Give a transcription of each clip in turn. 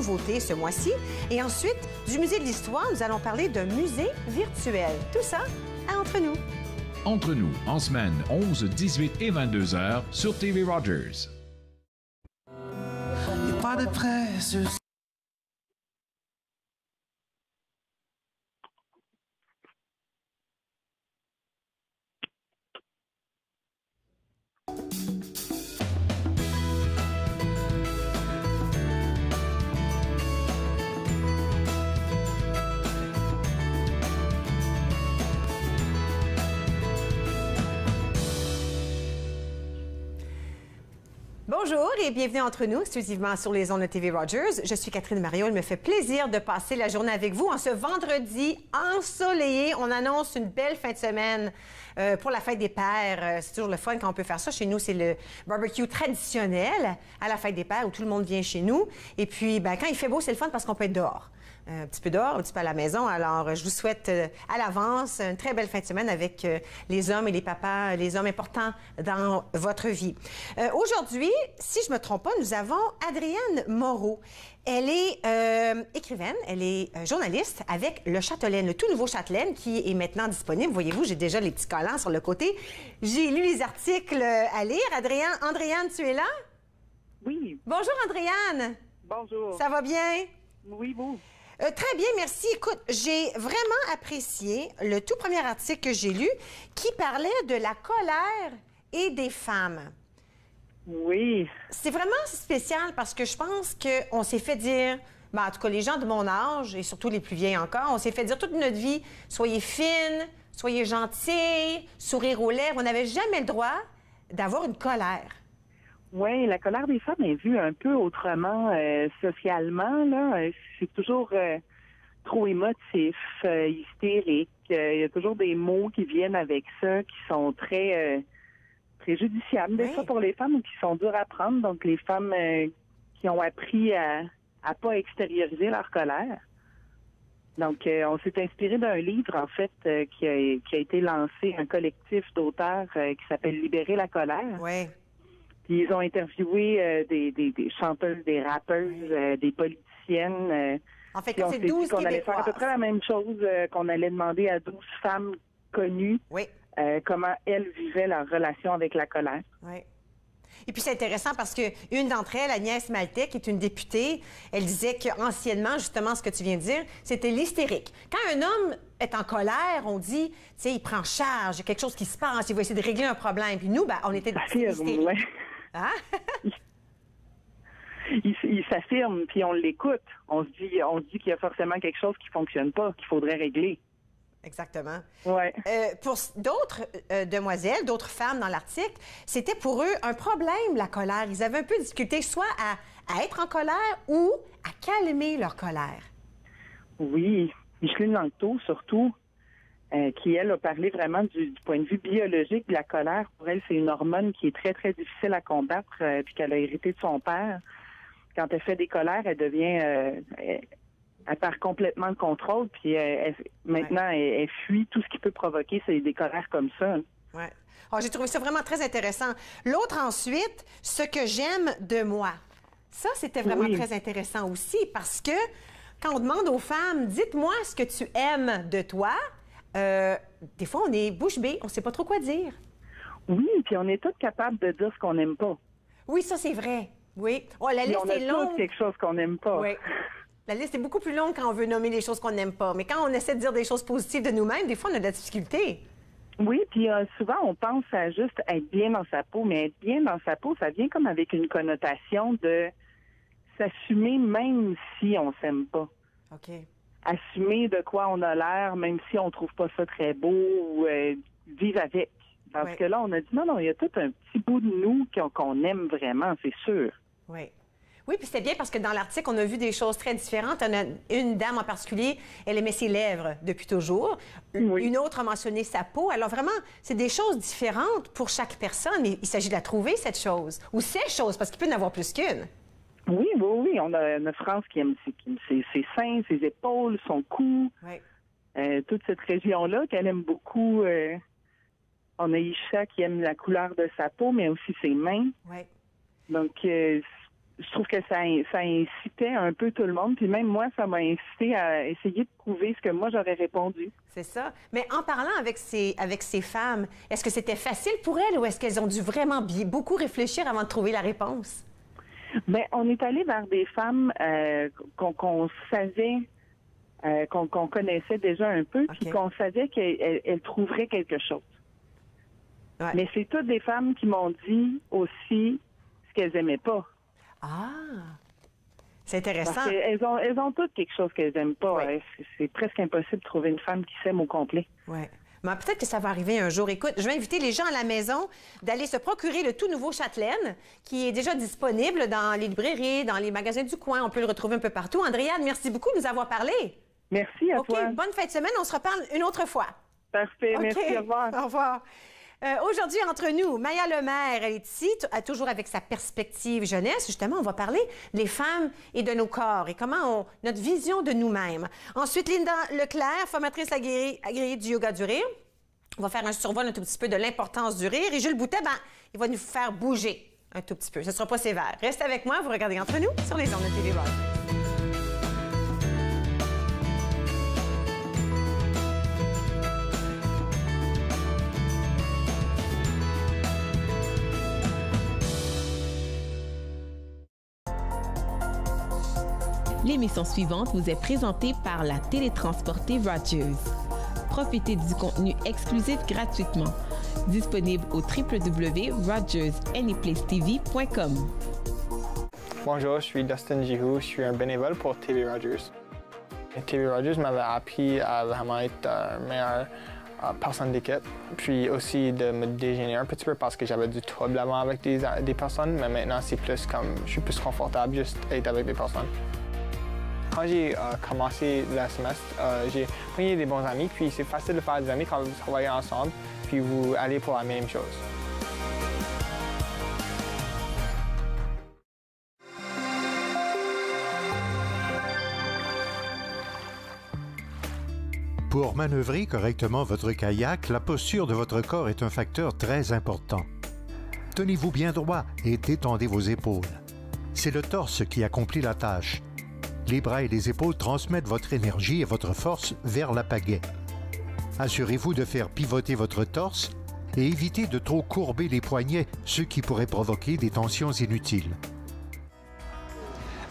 nouveautés ce mois-ci. Et ensuite, du musée de l'Histoire, nous allons parler d'un musée virtuel. Tout ça à Entre nous. Entre nous, en semaine, 11, 18 et 22 heures sur TV Rogers. Y'a pas de presse. Bonjour et bienvenue entre nous, exclusivement sur les ondes de TV Rogers. Je suis Catherine Mariot. Il me fait plaisir de passer la journée avec vous en ce vendredi ensoleillé. On annonce une belle fin de semaine pour la fête des pères. C'est toujours le fun quand on peut faire ça. Chez nous, c'est le barbecue traditionnel à la fête des pères où tout le monde vient chez nous. Et puis, ben, quand il fait beau, c'est le fun parce qu'on peut être dehors. Un petit peu dehors, un petit peu à la maison. Alors, je vous souhaite à l'avance une très belle fin de semaine avec les hommes et les papas, les hommes importants dans votre vie. Aujourd'hui, si je ne me trompe pas, nous avons Adrienne Moreau. Elle est écrivaine, elle est journaliste avec Le Chatelaine, le tout nouveau Chatelaine qui est maintenant disponible. Voyez-vous, j'ai déjà les petits collants sur le côté. J'ai lu les articles à lire. Andréane, tu es là? Oui. Bonjour, Andréane. Bonjour. Ça va bien? Oui, vous? Très bien, merci. Écoute, j'ai vraiment apprécié le tout premier article que j'ai lu qui parlait de la colère et des femmes. Oui. C'est vraiment spécial parce que je pense qu'on s'est fait dire, ben, en tout cas les gens de mon âge et surtout les plus vieilles encore, on s'est fait dire toute notre vie, soyez fine, soyez gentille, sourire aux lèvres. On n'avait jamais le droit d'avoir une colère. Oui, la colère des femmes est vue un peu autrement socialement. Là, c'est toujours trop émotif, hystérique. Il y a toujours des mots qui viennent avec ça, qui sont très préjudiciables des fois pour les femmes ou qui sont durs à prendre. Donc, les femmes qui ont appris à pas extérioriser leur colère. Donc, on s'est inspiré d'un livre, en fait, qui a été lancé, un collectif d'auteurs qui s'appelle Libérer la colère. Oui. Puis ils ont interviewé des chanteuses, des rappeuses, des politiciennes. En fait, on c'est s'est 12 dit qu'on allait faire à peu Québécoises. près la même chose, qu'on allait demander à 12 femmes connues comment elles vivaient leur relation avec la colère. Oui. Et puis, c'est intéressant parce que une d'entre elles, Agnès Maltais, qui est une députée, elle disait qu'anciennement, justement, ce que tu viens de dire, c'était l'hystérique. Quand un homme est en colère, on dit, tu sais, il prend charge, il y a quelque chose qui se passe, il va essayer de régler un problème. Puis nous, ben, on était hystériques. Ouais. Hein? il s'affirme, puis on l'écoute. On se dit qu'il y a forcément quelque chose qui fonctionne pas, qu'il faudrait régler. Exactement. Ouais. Pour d'autres demoiselles, d'autres femmes dans l'article, c'était pour eux un problème, la colère. Ils avaient un peu de difficulté soit à être en colère ou à calmer leur colère. Oui. Micheline Langto, surtout, qui, elle, a parlé vraiment du point de vue biologique de la colère. Pour elle, c'est une hormone qui est très, très difficile à combattre, puis qu'elle a hérité de son père. Quand elle fait des colères, elle devient... elle perd complètement le contrôle, puis maintenant, elle fuit tout ce qui peut provoquer des colères comme ça. Oui. Oh, j'ai trouvé ça vraiment très intéressant. L'autre, ensuite, ce que j'aime de moi. Ça, c'était vraiment très intéressant aussi, parce que quand on demande aux femmes, dites-moi ce que tu aimes de toi, des fois, on est bouche bée, on ne sait pas trop quoi dire. Oui, puis on est tous capables de dire ce qu'on n'aime pas. Oui, ça, c'est vrai. Oui. Oh, la liste est longue. On a tous quelque chose qu'on n'aime pas. Oui. La liste est beaucoup plus longue quand on veut nommer les choses qu'on n'aime pas. Mais quand on essaie de dire des choses positives de nous-mêmes, des fois, on a de la difficulté. Oui, puis souvent, on pense à juste être bien dans sa peau. Mais être bien dans sa peau, ça vient comme avec une connotation de s'assumer même si on s'aime pas. OK. Assumer de quoi on a l'air, même si on trouve pas ça très beau, ou vivre avec. Parce que là, on a dit non, il y a tout un petit bout de nous qu'on aime vraiment, c'est sûr. Oui. Oui, puis c'était bien parce que dans l'article, on a vu des choses très différentes. On a une dame en particulier, elle aimait ses lèvres depuis toujours. Oui. Une autre a mentionné sa peau. Alors vraiment, c'est des choses différentes pour chaque personne, mais il s'agit de la trouver, cette chose. Ou ces choses, parce qu'il peut y en avoir plus qu'une. Oui. On a France qui aime ses seins, ses épaules, son cou. Oui. Toute cette région-là qu'elle aime beaucoup. On a Isha qui aime la couleur de sa peau, mais aussi ses mains. Oui. Donc, je trouve que ça incitait un peu tout le monde. Puis même moi, ça m'a incité à essayer de trouver ce que moi, j'aurais répondu. C'est ça. Mais en parlant avec ces femmes, est-ce que c'était facile pour elles ou est-ce qu'elles ont dû vraiment beaucoup réfléchir avant de trouver la réponse? Bien, on est allé vers des femmes qu'on savait, qu'on connaissait déjà un peu, puis qu'on savait qu'elles trouveraient quelque chose. Ouais. Mais c'est toutes des femmes qui m'ont dit aussi ce qu'elles n'aimaient pas. Ah! C'est intéressant. Parce qu'elles ont toutes quelque chose qu'elles n'aiment pas. Ouais. C'est presque impossible de trouver une femme qui s'aime au complet. Oui. Mais peut-être que ça va arriver un jour. Écoute, je vais inviter les gens à la maison d'aller se procurer le tout nouveau Châtelaine, qui est déjà disponible dans les librairies, dans les magasins du coin. On peut le retrouver un peu partout. Andréane, merci beaucoup de nous avoir parlé. Merci à toi. OK, bonne fin de semaine. On se reparle une autre fois. Parfait. Okay. Merci. Au revoir. Au revoir. Aujourd'hui, entre nous, Maya Lemaire, elle est ici, toujours avec sa perspective jeunesse. Justement, on va parler des femmes et de nos corps et comment notre vision de nous-mêmes. Ensuite, Linda Leclerc, formatrice agréée du yoga du rire. On va faire un survol un tout petit peu de l'importance du rire. Et Jules Boutet, il va nous faire bouger un tout petit peu. Ce ne sera pas sévère. Restez avec moi, vous regardez Entre nous sur les ondes de TV Rogers. L'émission suivante vous est présentée par la télétransportée Rogers. Profitez du contenu exclusif gratuitement. Disponible au www.rogersanyplacetv.com. Bonjour, je suis Dustin Gihou, je suis un bénévole pour TV Rogers. TV Rogers m'avait appris à vraiment être meilleure personne d'équipe, puis aussi de me dégénérer un petit peu parce que j'avais du trouble avant avec des personnes, mais maintenant c'est plus comme, je suis plus confortable juste être avec des personnes. Quand j'ai commencé le semestre, j'ai pris des bons amis, puis c'est facile de faire des amis quand vous travaillez ensemble, puis vous allez pour la même chose. Pour manœuvrer correctement votre kayak, la posture de votre corps est un facteur très important. Tenez-vous bien droit et détendez vos épaules. C'est le torse qui accomplit la tâche. Les bras et les épaules transmettent votre énergie et votre force vers la pagaie. Assurez-vous de faire pivoter votre torse et évitez de trop courber les poignets, ce qui pourrait provoquer des tensions inutiles.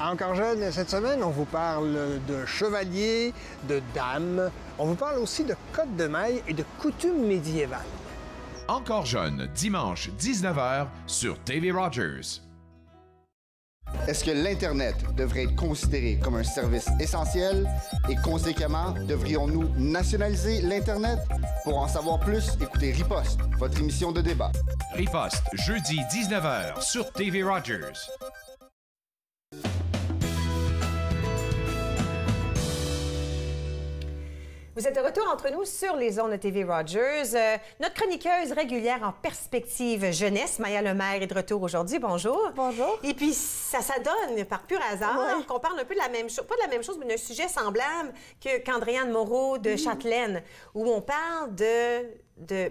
Encore jeune, cette semaine, on vous parle de chevaliers, de dames. On vous parle aussi de cottes de mailles et de coutumes médiévales. Encore jeune, dimanche 19h sur TV Rogers. Est-ce que l'Internet devrait être considéré comme un service essentiel et conséquemment, devrions-nous nationaliser l'Internet? Pour en savoir plus, écoutez Riposte, votre émission de débat. Riposte, jeudi 19h sur TV Rogers. Vous êtes de retour entre nous sur les ondes de TV Rogers. Notre chroniqueuse régulière en perspective jeunesse, Maya Lemaire, est de retour aujourd'hui. Bonjour. Bonjour. Et puis, ça donne, par pur hasard, qu'on parle un peu de la même chose, pas de la même chose, mais d'un sujet semblable qu'Andréane Moreau de Châtelaine, où on parle bien,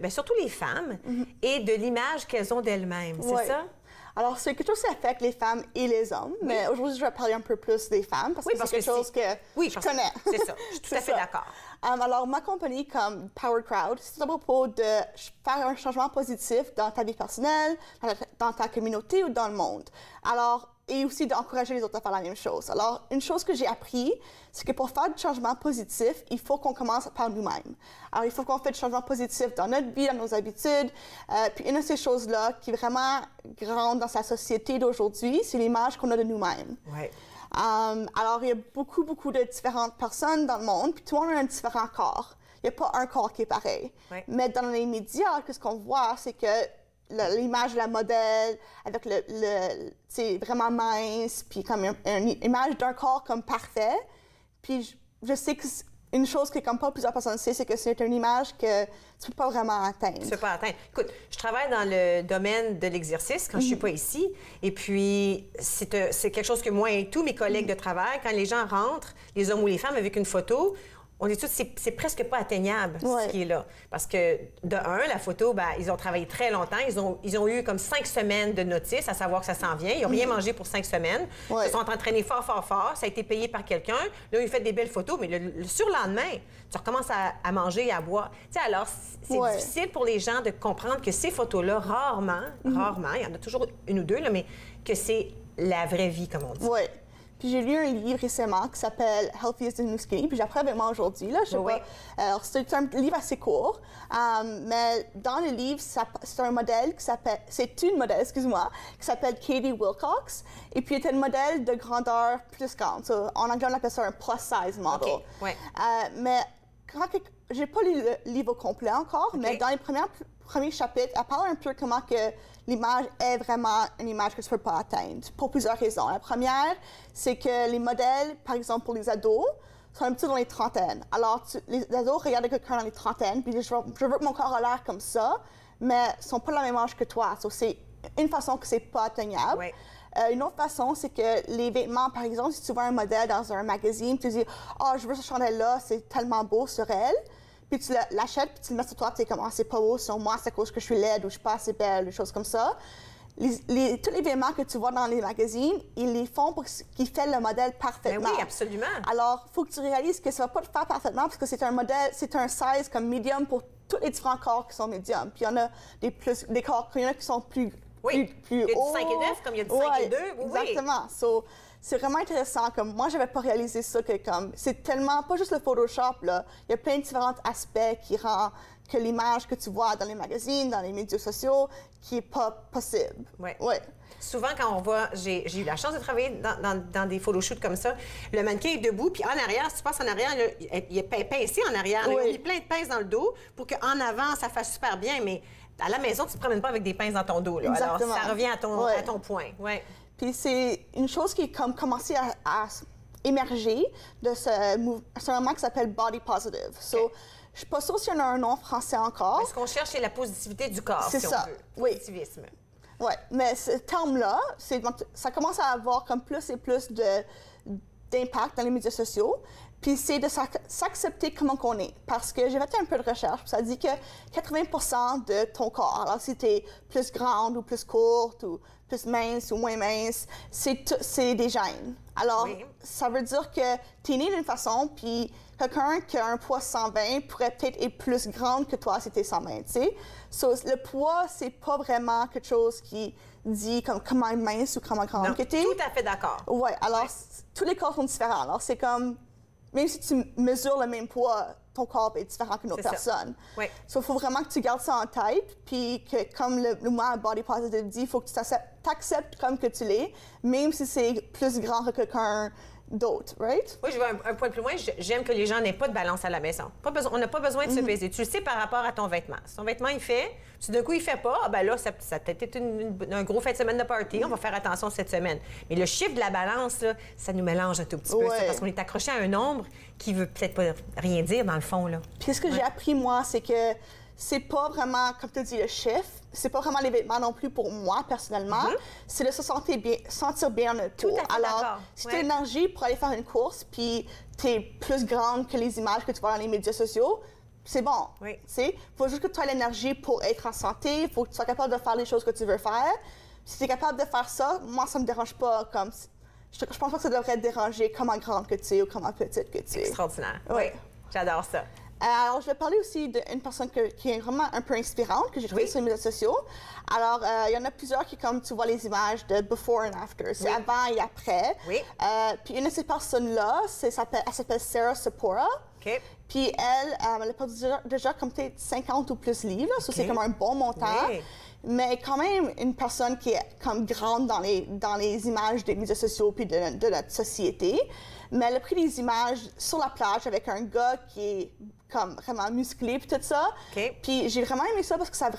surtout les femmes et de l'image qu'elles ont d'elles-mêmes. C'est ça? Alors, c'est quelque chose qui affecte les femmes et les hommes, mais aujourd'hui, je vais parler un peu plus des femmes parce que c'est quelque chose que je connais. C'est ça, je suis tout à fait d'accord. Alors, ma compagnie, comme Power Crowd, c'est à propos de faire un changement positif dans ta vie personnelle, dans ta communauté ou dans le monde. Alors, et aussi d'encourager les autres à faire la même chose. Alors, une chose que j'ai appris, c'est que pour faire du changement positif, il faut qu'on commence par nous-mêmes. Alors, il faut qu'on fasse du changement positif dans notre vie, dans nos habitudes. Puis une de ces choses-là qui est vraiment grande dans sa société d'aujourd'hui, c'est l'image qu'on a de nous-mêmes. Ouais. Alors, il y a beaucoup de différentes personnes dans le monde, puis tout le monde a un différent corps. Il n'y a pas un corps qui est pareil. Ouais. Mais dans les médias, ce qu'on voit, c'est que l'image de la modèle, avec c'est vraiment mince, puis comme une image d'un corps comme parfait. Puis je sais que une chose que comme pas plusieurs personnes savent, c'est que c'est une image que tu peux pas vraiment atteindre. Tu peux pas atteindre. Écoute, je travaille dans le domaine de l'exercice quand je suis pas ici, et puis c'est quelque chose que moi et tous mes collègues de travail, quand les gens rentrent, les hommes ou les femmes, avec une photo, on dit tout, c'est presque pas atteignable, ce qui est là. Parce que, de un, la photo, ben, ils ont travaillé très longtemps. Ils ont eu comme 5 semaines de notice, à savoir que ça s'en vient. Ils n'ont rien mangé pour 5 semaines. Ils se sont entraînés fort, fort, fort. Ça a été payé par quelqu'un. Là, ils ont fait des belles photos, mais le surlendemain, tu recommences à manger et à boire. Tu sais, alors, c'est difficile pour les gens de comprendre que ces photos-là, rarement, il y en a toujours une ou deux, là, mais que c'est la vraie vie, comme on dit. Oui. Puis j'ai lu un livre récemment qui s'appelle Healthy is the New Skinny, puis j'apprends avec moi aujourd'hui, là, je sais pas. Alors, c'est un livre assez court, mais dans le livre, c'est un modèle qui s'appelle, c'est une modèle, excuse-moi, qui s'appelle Katie Wilcox, et puis elle est un modèle de grandeur plus grande. So, en anglais, on appelle ça un plus-size model. Okay. Ouais. Mais j'ai pas lu le livre au complet encore, mais dans les premiers chapitres, elle parle un peu comment que l'image est vraiment une image que tu ne peux pas atteindre, pour plusieurs raisons. La première, c'est que les modèles, par exemple pour les ados, sont un petit peu dans les trentaines. Alors, les ados regardent quelqu'un dans les trentaines, puis je veux que mon corps a l'air comme ça, mais ils ne sont pas de la même âge que toi. So, c'est une façon que c'est pas atteignable. Ouais. Une autre façon, c'est que les vêtements, par exemple, si tu vois un modèle dans un magazine, tu dis « Ah, je veux ce chandail-là, c'est tellement beau sur elle », puis tu l'achètes, puis tu le mets sur toi, puis tu es comme « Ah, c'est pas beau sur moi, c'est à cause que je suis laide ou je suis pas assez belle », des choses comme ça. Tous les vêtements que tu vois dans les magazines, ils les font pour qu'ils fassent le modèle parfaitement. Ben oui, absolument. Alors, il faut que tu réalises que ça ne va pas te faire parfaitement parce que c'est un modèle, c'est un size comme medium pour tous les différents corps qui sont médiums. Puis il y en a des corps, il y en a qui sont plus hauts. Il y a du 5 et 9 comme il y a du 5 et 2. Exactement. So, c'est vraiment intéressant. Comme moi, je n'avais pas réalisé ça que comme c'est tellement pas juste le Photoshop là. Il y a plein de différents aspects qui rendent que l'image que tu vois dans les magazines, dans les médias sociaux, qui n'est pas possible. Oui. Souvent, quand on voit, j'ai eu la chance de travailler dans des photoshoots comme ça, le mannequin est debout, puis en arrière, si tu passes en arrière, là, il est pincé en arrière. Là, il a mis plein de pinces dans le dos pour qu'en avant, ça fasse super bien, mais à la maison, tu ne te promènes pas avec des pinces dans ton dos. Là. Exactement. Alors, ça revient à ton point. Ouais. Puis c'est une chose qui a commencé à émerger de ce mouvement qui s'appelle Body Positive. So, je ne suis pas sûre s'il y en a un nom français encore. Mais ce qu'on cherche, c'est la positivité du corps, c'est si ça. on veut. Positivisme. Oui, mais ce terme-là, ça commence à avoir comme plus et plus d'impact dans les médias sociaux. Puis c'est de s'accepter comme on est. Parce que j'ai fait un peu de recherche, ça dit que 80% de ton corps, alors si tu es plus grande ou plus courte ou plus mince ou moins mince, c'est des gènes. Alors, ça veut dire que tu es né d'une façon, puis quelqu'un qui a un poids 120 pourrait peut-être être plus grande que toi si tu es 120, tu sais. So, le poids, c'est pas vraiment quelque chose qui dit comment mince ou comment grande que tu es. Tout à fait d'accord. Oui, alors tous les corps sont différents. Alors, c'est comme, même si tu mesures le même poids, ton corps est différent qu'une autre personne. Oui. So, il faut vraiment que tu gardes ça en tête, puis que, comme le mouvement Body Positive dit, il faut que tu t'acceptes comme que tu l'es, même si c'est plus grand que quelqu'un d'autre, right? Oui, je vais un point plus loin. J'aime que les gens n'aient pas de balance à la maison. On n'a pas besoin de se peser. Tu le sais par rapport à ton vêtement. Si ton vêtement, il fait, si d'un coup, il fait pas, ben là, ça a peut-être été un gros fin de semaine de party. On va faire attention cette semaine. Mais le chiffre de la balance, là, ça nous mélange un tout petit peu. C'est parce qu'on est accroché à un nombre qui veut peut-être pas rien dire, dans le fond, là. Puis ce que j'ai appris, moi, c'est que c'est pas vraiment, comme tu as dit, le chiffre. C'est pas vraiment les vêtements non plus pour moi, personnellement. C'est de se sentir bien dans notre peau. Alors, si tu as l'énergie pour aller faire une course, puis tu es plus grande que les images que tu vois dans les médias sociaux, c'est bon. Il faut juste que tu aies l'énergie pour être en santé. Il faut que tu sois capable de faire les choses que tu veux faire. Si tu es capable de faire ça, moi, ça me dérange pas. Je pense pas que ça devrait te déranger comment grande que tu es ou comment petite que tu es. Extraordinaire. Oui. J'adore ça. Alors, je vais parler aussi d'une personne qui est vraiment un peu inspirante, que j'ai trouvée sur les médias sociaux. Alors, il y en a plusieurs qui, comme tu vois les images de before and after, c'est avant et après. Puis une de ces personnes-là, elle s'appelle Sarah Sapora. Puis elle a déjà comme peut-être 50 ou plus livres, ça c'est comme un bon montant. Mais quand même une personne qui est comme grande dans les images des médias sociaux puis de notre société. Mais elle a pris des images sur la plage avec un gars qui est comme vraiment musclé puis tout ça. Puis j'ai vraiment aimé ça parce que ça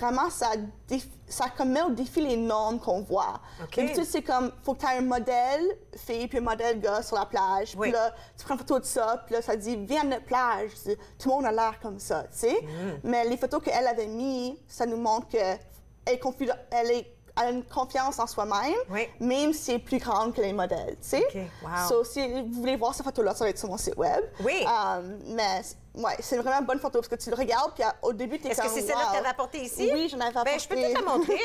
comme met au défi les normes qu'on voit. D'habitude, c'est comme, faut que tu aies un modèle fille puis un modèle gars sur la plage. Puis là, tu prends une photo de ça, puis là, ça dit, viens à notre plage. Tout le monde a l'air comme ça, tu sais. Mais les photos qu'elle avait mises, ça nous montre qu'elle est elle a une confiance en soi-même, même si elle est plus grande que les modèles, tu sais. So, si vous voulez voir cette photo-là, ça va être sur mon site web. Oui. Mais ouais, c'est vraiment une bonne photo parce que tu le regardes, puis au début, tu es comme, est-ce que c'est celle-là que tu avais apportée ici? Oui, j'en avais apporté. Je peux peut-être la montrer.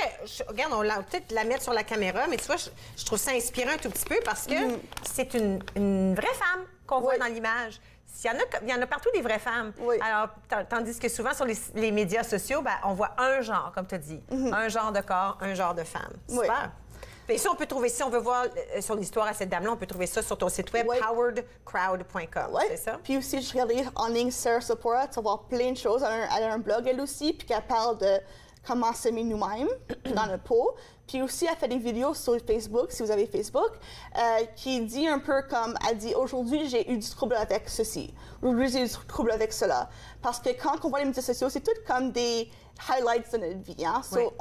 Regarde, on va peut-être la mettre sur la caméra, mais tu vois, je trouve ça inspirant un tout petit peu parce que c'est une vraie femme qu'on voit dans l'image. Il y en a partout des vraies femmes. Alors, tandis que souvent, sur les médias sociaux, ben, on voit un genre, comme tu as dit. Un genre de corps, un genre de femme. Super. Et ça, on peut trouver, si on veut voir sur l'histoire à cette dame-là, on peut trouver ça sur ton site web, howardcrowd.com. C'est ça? Puis aussi, je regardais en ligne Sarah Sapora, tu vas voir plein de choses. Elle a un blog, elle aussi, puis qu'elle parle de comment s'aimer nous-mêmes dans notre peau. Puis aussi, elle fait des vidéos sur Facebook, si vous avez Facebook, qui dit un peu comme, elle dit, aujourd'hui, j'ai eu du trouble avec ceci. Aujourd'hui, j'ai eu du trouble avec cela. Parce que quand on voit les médias sociaux, c'est tout comme des highlights de notre vie. Hein? So,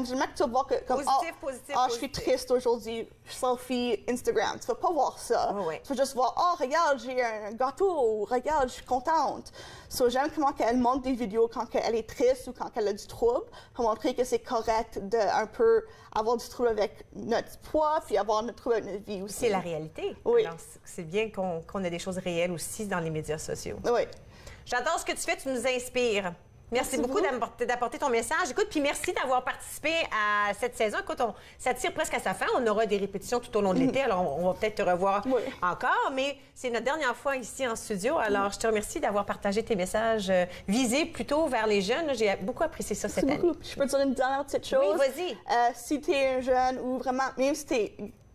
j'aimerais que tu vas voir que, comme, positif, je suis triste aujourd'hui, selfie, Instagram. Tu vas pas voir ça. Tu vas juste voir, oh, regarde, j'ai un gâteau, regarde, je suis contente. So, j'aime comment elle montre des vidéos quand elle est triste ou quand elle a du trouble, pour montrer que c'est correct de un peu avoir du trouble avec notre poids, puis avoir du trouble avec notre vie aussi. C'est la réalité. Oui. Alors, c'est bien qu'on ait des choses réelles aussi dans les médias sociaux. Oui. J'adore ce que tu fais, tu nous inspires. Merci beaucoup d'apporter ton message. Écoute, puis merci d'avoir participé à cette saison. Écoute, ça tire presque à sa fin. On aura des répétitions tout au long de l'été, alors on va peut-être te revoir encore. Mais c'est notre dernière fois ici en studio. Alors, je te remercie d'avoir partagé tes messages visés plutôt vers les jeunes. J'ai beaucoup apprécié ça cette année. Je peux te dire une dernière petite chose? Oui, vas-y. Si tu es un jeune ou vraiment, même si tu es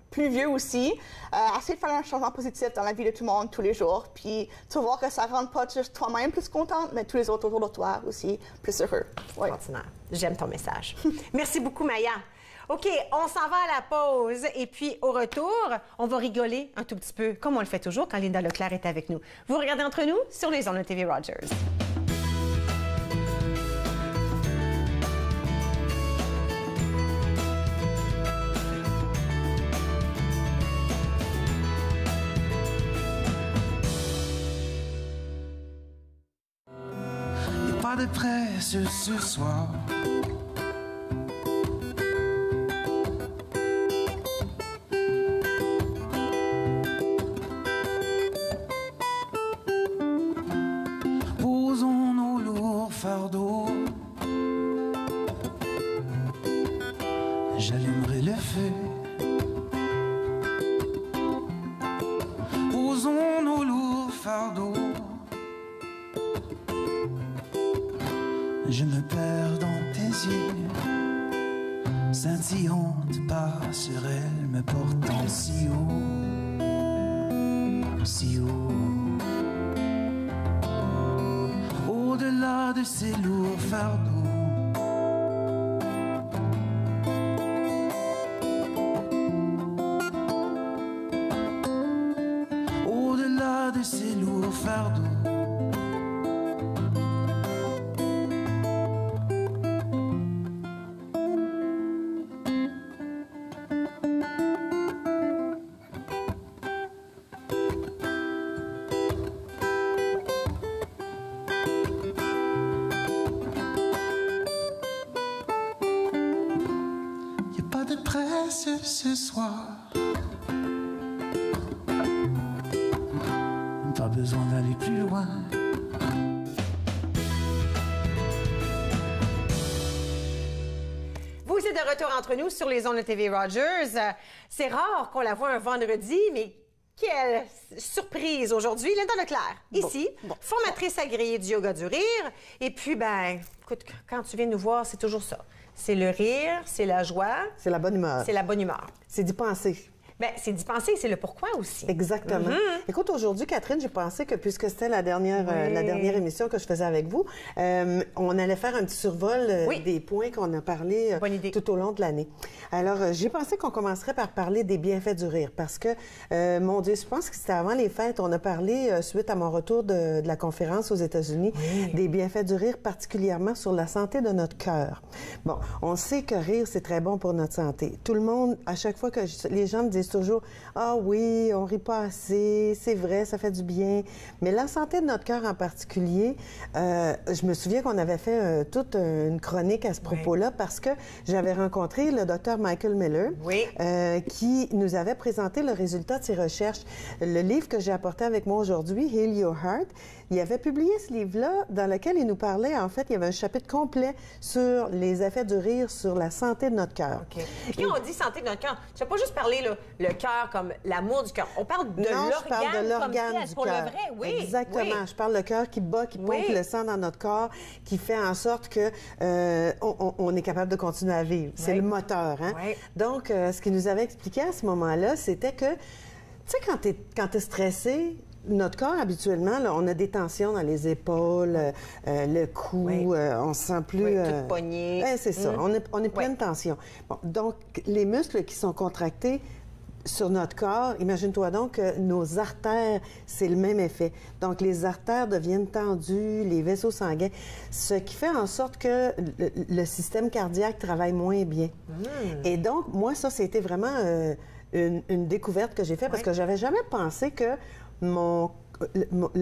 plus vieux aussi, essaie de faire un changement positif dans la vie de tout le monde tous les jours. Puis tu vas voir que ça ne rend pas juste toi-même plus contente, mais tous les autres autour de toi aussi plus heureux. Extraordinaire. J'aime ton message. Merci beaucoup, Maya. OK, on s'en va à la pause. Et puis, au retour, on va rigoler un tout petit peu, comme on le fait toujours quand Linda Leclerc est avec nous. Vous regardez Entre nous sur les ondes de TV Rogers. Pas de presse ce soir. Posons nos lourds fardeaux. J'allumerai le feu. Posons nos lourds fardeaux. Je me perds dans tes yeux, scintillante passerelle me portant si haut, si haut. Au-delà de ces lourds fardeaux, au-delà de ces lourds fardeaux. Ce soir, pas besoin d'aller plus loin. Vous êtes de retour entre nous sur les ondes de TV Rogers. C'est rare qu'on la voit un vendredi, mais quelle surprise aujourd'hui. Linda Leclerc, ici, formatrice agréée du yoga du rire. Et puis, ben, écoute, quand tu viens nous voir, c'est toujours ça. C'est le rire, c'est la joie. C'est la bonne humeur. C'est la bonne humeur. C'est d'y penser. Bien, c'est d'y penser, c'est le pourquoi aussi. Exactement. Écoute, aujourd'hui, Catherine, j'ai pensé que puisque c'était la dernière émission que je faisais avec vous, on allait faire un petit survol des points qu'on a parlé tout au long de l'année. Alors, j'ai pensé qu'on commencerait par parler des bienfaits du rire parce que, mon Dieu, je pense que c'était avant les fêtes, on a parlé, suite à mon retour de la conférence aux États-Unis, des bienfaits du rire, particulièrement sur la santé de notre cœur. Bon, on sait que rire, c'est très bon pour notre santé. Tout le monde, à chaque fois que les gens me disent disent toujours « Ah oui, on rit pas assez, c'est vrai, ça fait du bien. » Mais la santé de notre cœur en particulier, je me souviens qu'on avait fait toute une chronique à ce propos-là parce que j'avais rencontré le docteur Michael Miller qui nous avait présenté le résultat de ses recherches. Le livre que j'ai apporté avec moi aujourd'hui, Heal Your Heart, il avait publié ce livre-là dans lequel il nous parlait, en fait, il y avait un chapitre complet sur les effets du rire sur la santé de notre cœur. OK. Puis quand on dit santé de notre cœur, tu vas pas juste parler le cœur comme l'amour du cœur. On parle de l'organe du pour le cœur. vrai, oui. Exactement. Oui. Je parle le cœur qui bat, qui pompe le sang dans notre corps, qui fait en sorte que on est capable de continuer à vivre. C'est le moteur, hein? Oui. Donc, ce qu'il nous avait expliqué à ce moment-là, c'était que, tu sais, quand t'es stressé, notre corps, habituellement, là, on a des tensions dans les épaules, le cou, on se sent plus... toute poignée. C'est ça, on est plein de tension. Bon, donc, les muscles qui sont contractés sur notre corps, imagine-toi donc que nos artères, c'est le même effet. Donc, les artères deviennent tendues, les vaisseaux sanguins, ce qui fait en sorte que le système cardiaque travaille moins bien. Et donc, moi, ça, c'était vraiment une découverte que j'ai faite parce que j'avais jamais pensé que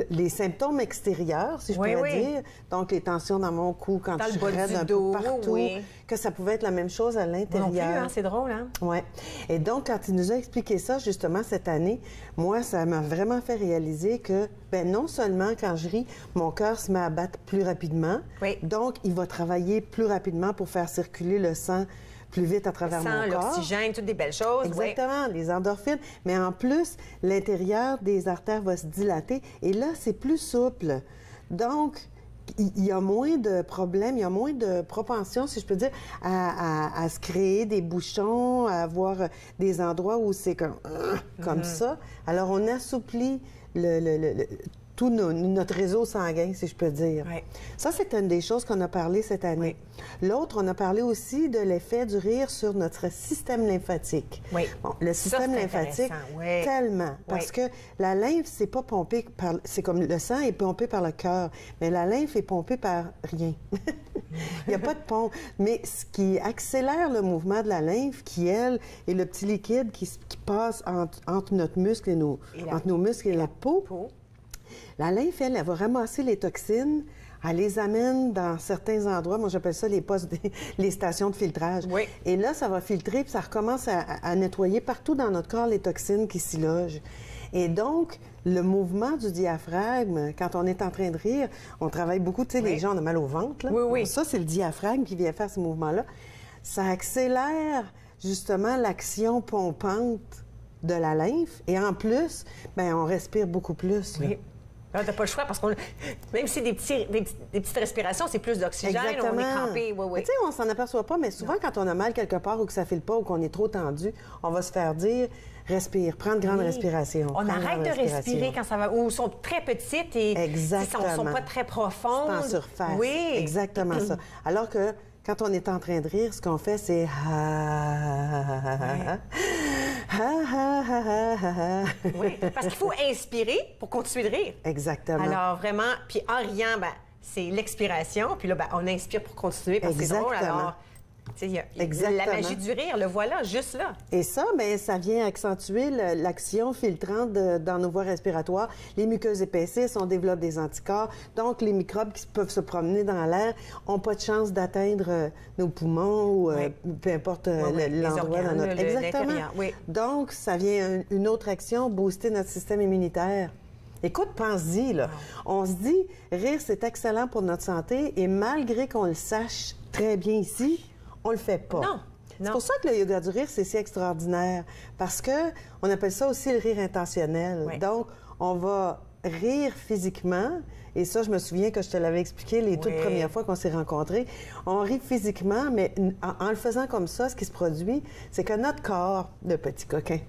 les symptômes extérieurs, si je pourrais dire, donc les tensions dans mon cou, quand je raide un peu partout, que ça pouvait être la même chose à l'intérieur. Non plus, hein? C'est drôle, hein? Oui. Et donc, quand il nous a expliqué ça, justement, cette année, moi, ça m'a vraiment fait réaliser que, ben non seulement quand je ris, mon cœur se met à battre plus rapidement, donc il va travailler plus rapidement pour faire circuler le sang plus vite à travers mon corps. L'oxygène, toutes des belles choses. Exactement, les endorphines. Mais en plus, l'intérieur des artères va se dilater et là, c'est plus souple. Donc, il y a moins de problèmes, il y a moins de propension, si je peux dire, à se créer des bouchons, à avoir des endroits où c'est comme ça. Alors, on assouplit tout notre réseau sanguin, si je peux dire. Ça, c'est une des choses qu'on a parlé cette année. L'autre, on a parlé aussi de l'effet du rire sur notre système lymphatique. Bon, le système lymphatique, tellement. Parce que la lymphe, c'est pas pompé par... C'est comme le sang est pompé par le cœur, mais la lymphe est pompée par rien. Il n'y a pas de pompe. Mais ce qui accélère le mouvement de la lymphe, qui, elle, est le petit liquide qui passe entre notre muscle et entre nos muscles et la peau. La lymphe, elle va ramasser les toxines, elle les amène dans certains endroits, moi j'appelle ça les postes, les stations de filtrage. Et là, ça va filtrer, puis ça recommence à nettoyer partout dans notre corps les toxines qui s'y logent. Et donc, le mouvement du diaphragme, quand on est en train de rire, on travaille beaucoup, tu sais, les gens ont mal au ventre, là. Ça, c'est le diaphragme qui vient faire ce mouvement-là. Ça accélère justement l'action pompante de la lymphe, et en plus, bien, on respire beaucoup plus. Là, t'as pas le choix parce qu'on même si des petites respirations, c'est plus d'oxygène, on est crampé. Tu sais, on s'en aperçoit pas, mais souvent quand on a mal quelque part ou que ça file pas ou qu'on est trop tendu, on va se faire dire respire, prends de grandes respirations. On arrête de respirer quand ça va, ou sont très petites et sont pas très profondes. C'est en surface. Exactement ça. Alors que quand on est en train de rire, ce qu'on fait, c'est parce qu'il faut inspirer pour continuer de rire. Exactement. Alors vraiment, puis en riant, ben, c'est l'expiration, puis là, ben, on inspire pour continuer parce que c'est drôle. Alors, il y a la magie du rire, le voilà, juste là. Et ça, bien, ça vient accentuer l'action filtrante dans nos voies respiratoires. Les muqueuses épaississent, on développe des anticorps. Donc, les microbes qui peuvent se promener dans l'air n'ont pas de chance d'atteindre nos poumons ou peu importe l'endroit dans notre... Exactement. Donc, ça vient une autre action, booster notre système immunitaire. Écoute, pense-y, là. On se dit, rire, c'est excellent pour notre santé et malgré qu'on le sache très bien ici, on le fait pas. C'est pour ça que le yoga du rire, c'est si extraordinaire. Parce que on appelle ça aussi le rire intentionnel. Donc, on va rire physiquement. Et ça, je me souviens que je te l'avais expliqué les toutes premières fois qu'on s'est rencontrés. On rit physiquement, mais en le faisant comme ça, ce qui se produit, c'est que notre corps, le petit coquin,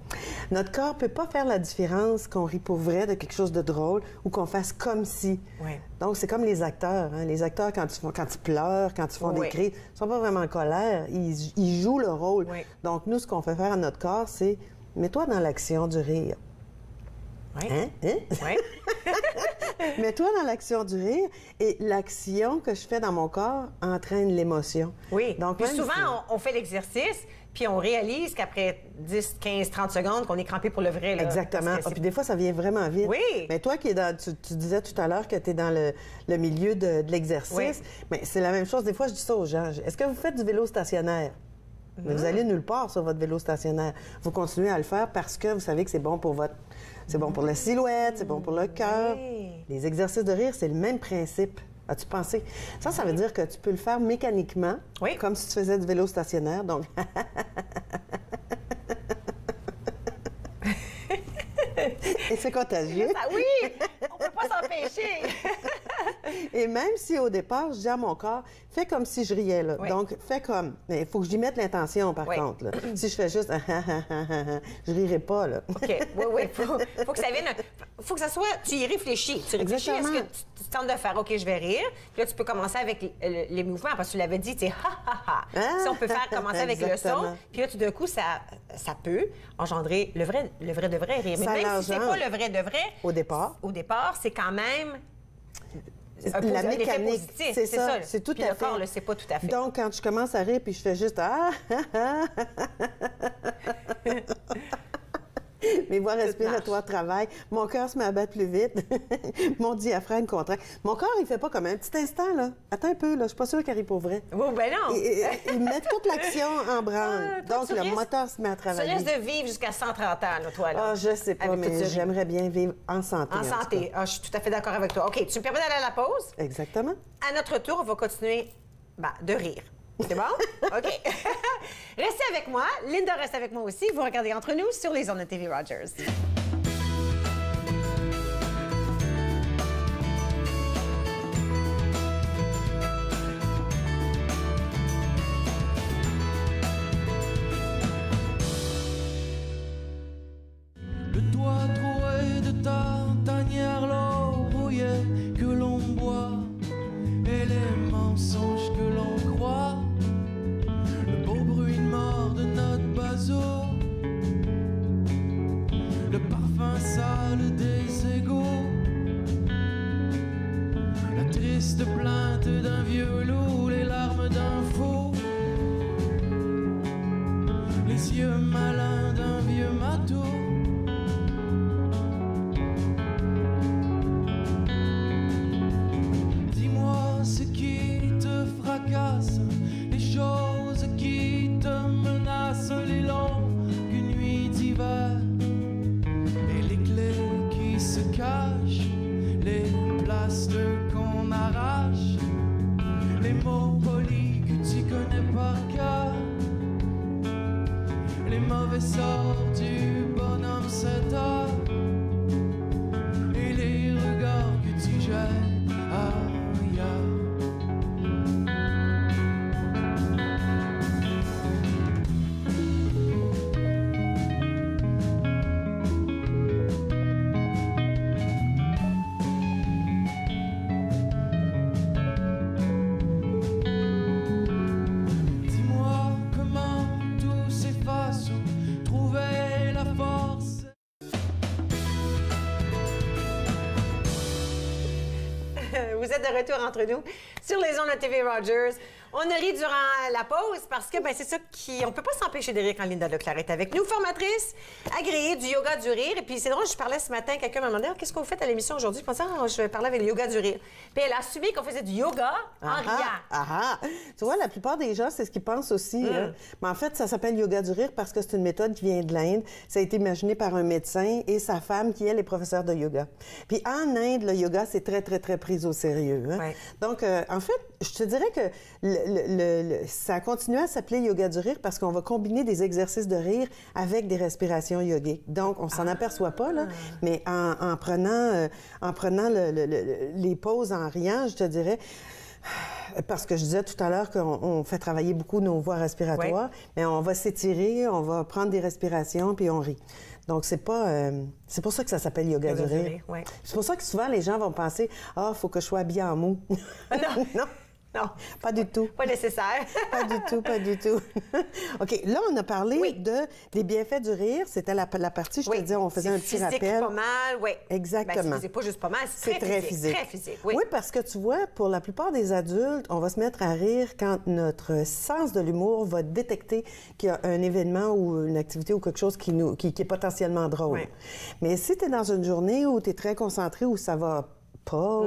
notre corps ne peut pas faire la différence qu'on rit pour vrai de quelque chose de drôle ou qu'on fasse comme si. Donc, c'est comme les acteurs. Hein? Les acteurs, quand ils pleurent, quand ils font des cris, ils ne sont pas vraiment en colère. Ils jouent le rôle. Donc, nous, ce qu'on fait faire à notre corps, c'est mets-toi dans l'action du rire. Mets-toi dans l'action du rire et l'action que je fais dans mon corps entraîne l'émotion. Donc, puis souvent, on fait l'exercice, puis on réalise qu'après 10, 15, 30 secondes, qu'on est crampé pour le vrai. Là, exactement. Puis des fois, ça vient vraiment vite. Oui. Mais toi qui es dans... Tu disais tout à l'heure que tu es dans le milieu de l'exercice. Mais c'est la même chose. Des fois, je dis ça aux gens. Est-ce que vous faites du vélo stationnaire? Mais vous allez nulle part sur votre vélo stationnaire. Vous continuez à le faire parce que vous savez que c'est bon pour votre... C'est bon pour la silhouette, c'est bon pour le cœur. Les exercices de rire, c'est le même principe. As-tu pensé? Ça veut dire que tu peux le faire mécaniquement, comme si tu faisais du vélo stationnaire. Donc... Et c'est contagieux. Oui! On peut pas s'empêcher! Et même si au départ, je dis à mon corps, fais comme si je riais, là. Donc, fais comme. Mais il faut que j'y mette l'intention, par contre. Là. Si je fais juste je rirai pas, là. OK. Oui. Faut que ça vienne. Faut que ça soit. Tu y réfléchis. Tu réfléchis à ce que tu tentes de faire. OK, je vais rire. Puis là, tu peux commencer avec les mouvements, parce que tu l'avais dit, tu sais, Si on peut commencer avec le son. Puis là, tout d'un coup, ça peut engendrer le vrai de vrai rire. Mais même si c'est pas le vrai de vrai. Au départ, c'est quand même. La mécanique, c'est ça. C'est tout à fait. Le corps, c'est pas tout à fait. Donc, quand je commence à rire, puis je fais juste mes voies respiratoires travaillent. Mon cœur se met à battre plus vite. Mon diaphragme contracte. Mon corps, il fait pas comme un petit instant, là. Attends un peu, là. Je suis pas sûre qu'il arrive pour vrai. Oh, ben non! Il met toute l'action en branle. Donc, le moteur se met à travailler. Tu risques de vivre jusqu'à 130 ans, là, toi, là. Ah, je sais pas, mais j'aimerais bien vivre en santé. En santé. Ah, je suis tout à fait d'accord avec toi. OK, tu me permets d'aller à la pause? Exactement. À notre tour, on va continuer de rire. C'est bon? OK. Restez avec moi. Linda reste avec moi aussi. Vous regardez Entre nous sur les ondes de TV Rogers. Le toit troué de ta tanière, l'eau brouillée que l'on boit et les mensonges que l'on croit. Le beau bruit de mort de notre bateau, le parfum sale des égouts, la triste plainte d'un vieux loup, les larmes d'un fou, les yeux malins d'un vieux matou. Dis-moi ce qui te fracasse, les choses qui te menacent, les longues nuits d'hiver et les clés qui se cachent, les plasters qu'on arrache, les mots polis que tu connais par cœur, les mauvais sorts du bonhomme 7 heures et les regards que tu jettes ailleurs. Dis-moi comment tout s'efface, trouver la force. Vous êtes de retour entre nous sur les ondes de TV Rogers. On a ri durant la pause parce que c'est ça on peut pas s'empêcher de rire quand Linda Leclerc est avec nous, formatrice agréée du yoga du rire. Et puis c'est drôle, je parlais ce matin, quelqu'un m'a demandé qu'est-ce que vous faites à l'émission aujourd'hui. Je pensais je vais parler avec le yoga du rire. Puis elle a assumé qu'on faisait du yoga en riant. Tu vois, la plupart des gens, c'est ce qu'ils pensent aussi. Hein? Mais en fait, ça s'appelle yoga du rire parce que c'est une méthode qui vient de l'Inde. Ça a été imaginé par un médecin et sa femme qui, elle, est professeure de yoga. Puis en Inde, le yoga, c'est très, très, très pris au sérieux. Hein? Ouais. Donc, en fait, je te dirais que ça a continué à s'appeler yoga du rire parce qu'on va combiner des exercices de rire avec des respirations yogiques. Donc, on s'en aperçoit pas, là, mais en prenant les pauses en riant, je te dirais, parce que je disais tout à l'heure qu'on fait travailler beaucoup nos voies respiratoires, mais on va s'étirer, on va prendre des respirations, puis on rit. Donc, c'est pour ça que ça s'appelle yoga du rire. C'est pour ça que souvent, les gens vont penser « Ah, il faut que je sois bien en mou. » Non. Non. Pas du tout. Pas nécessaire. Pas du tout, pas du tout. OK, là, on a parlé des bienfaits du rire. C'était la partie, je te disais, on faisait un petit rappel. C'est pas mal, oui. Exactement. Ben, c'est pas juste pas mal, c'est très physique. Très physique, oui. Oui, parce que tu vois, pour la plupart des adultes, on va se mettre à rire quand notre sens de l'humour va détecter qu'il y a un événement ou une activité ou quelque chose qui est potentiellement drôle. Oui. Mais si tu es dans une journée où tu es très concentré, où ça va pas,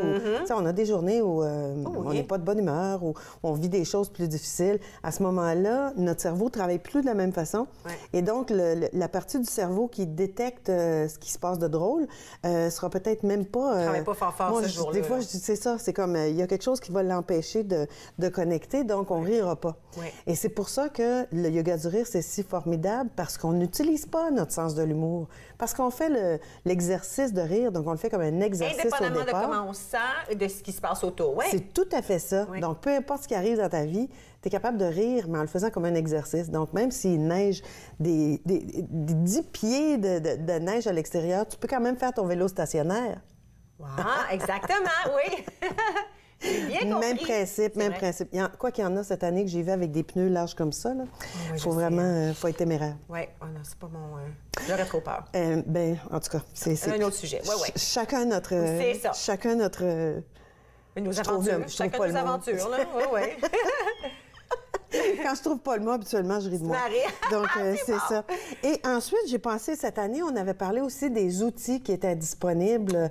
on a des journées où on n'est pas de bonne humeur, où on vit des choses plus difficiles. À ce moment-là, notre cerveau ne travaille plus de la même façon. Ouais. Et donc, la partie du cerveau qui détecte ce qui se passe de drôle sera peut-être même pas... ne travaille pas fort ce jour-là. Des fois, je dis, c'est ça, c'est comme, il y a quelque chose qui va l'empêcher de connecter, donc on ne rira pas. Ouais. Et c'est pour ça que le yoga du rire, c'est si formidable, parce qu'on n'utilise pas notre sens de l'humour. Parce qu'on fait l'exercice de rire, donc on le fait comme un exercice au départ. Comment on sent de ce qui se passe autour. Ouais. C'est tout à fait ça. Ouais. Donc, peu importe ce qui arrive dans ta vie, tu es capable de rire, mais en le faisant comme un exercice. Donc, même s'il neige des 10 pieds de neige à l'extérieur, tu peux quand même faire ton vélo stationnaire. Wow, exactement, oui. Bien compris. Même principe, même principe. Quoi qu'il y en a cette année que j'ai vu avec des pneus larges comme ça, là, faut vraiment faut être téméraire. Oui, oh non, c'est pas mon... J'aurais trop peur. En tout cas, c'est un autre sujet. Oui, oui. Chacun notre... C'est ça. Chacun notre... nos aventures. Chacun nos aventures, là. Oui, oui. Quand je trouve pas le mot, habituellement, je ris de moi. Donc, c'est bon. Ça. Et ensuite, j'ai pensé, cette année, on avait parlé aussi des outils qui étaient disponibles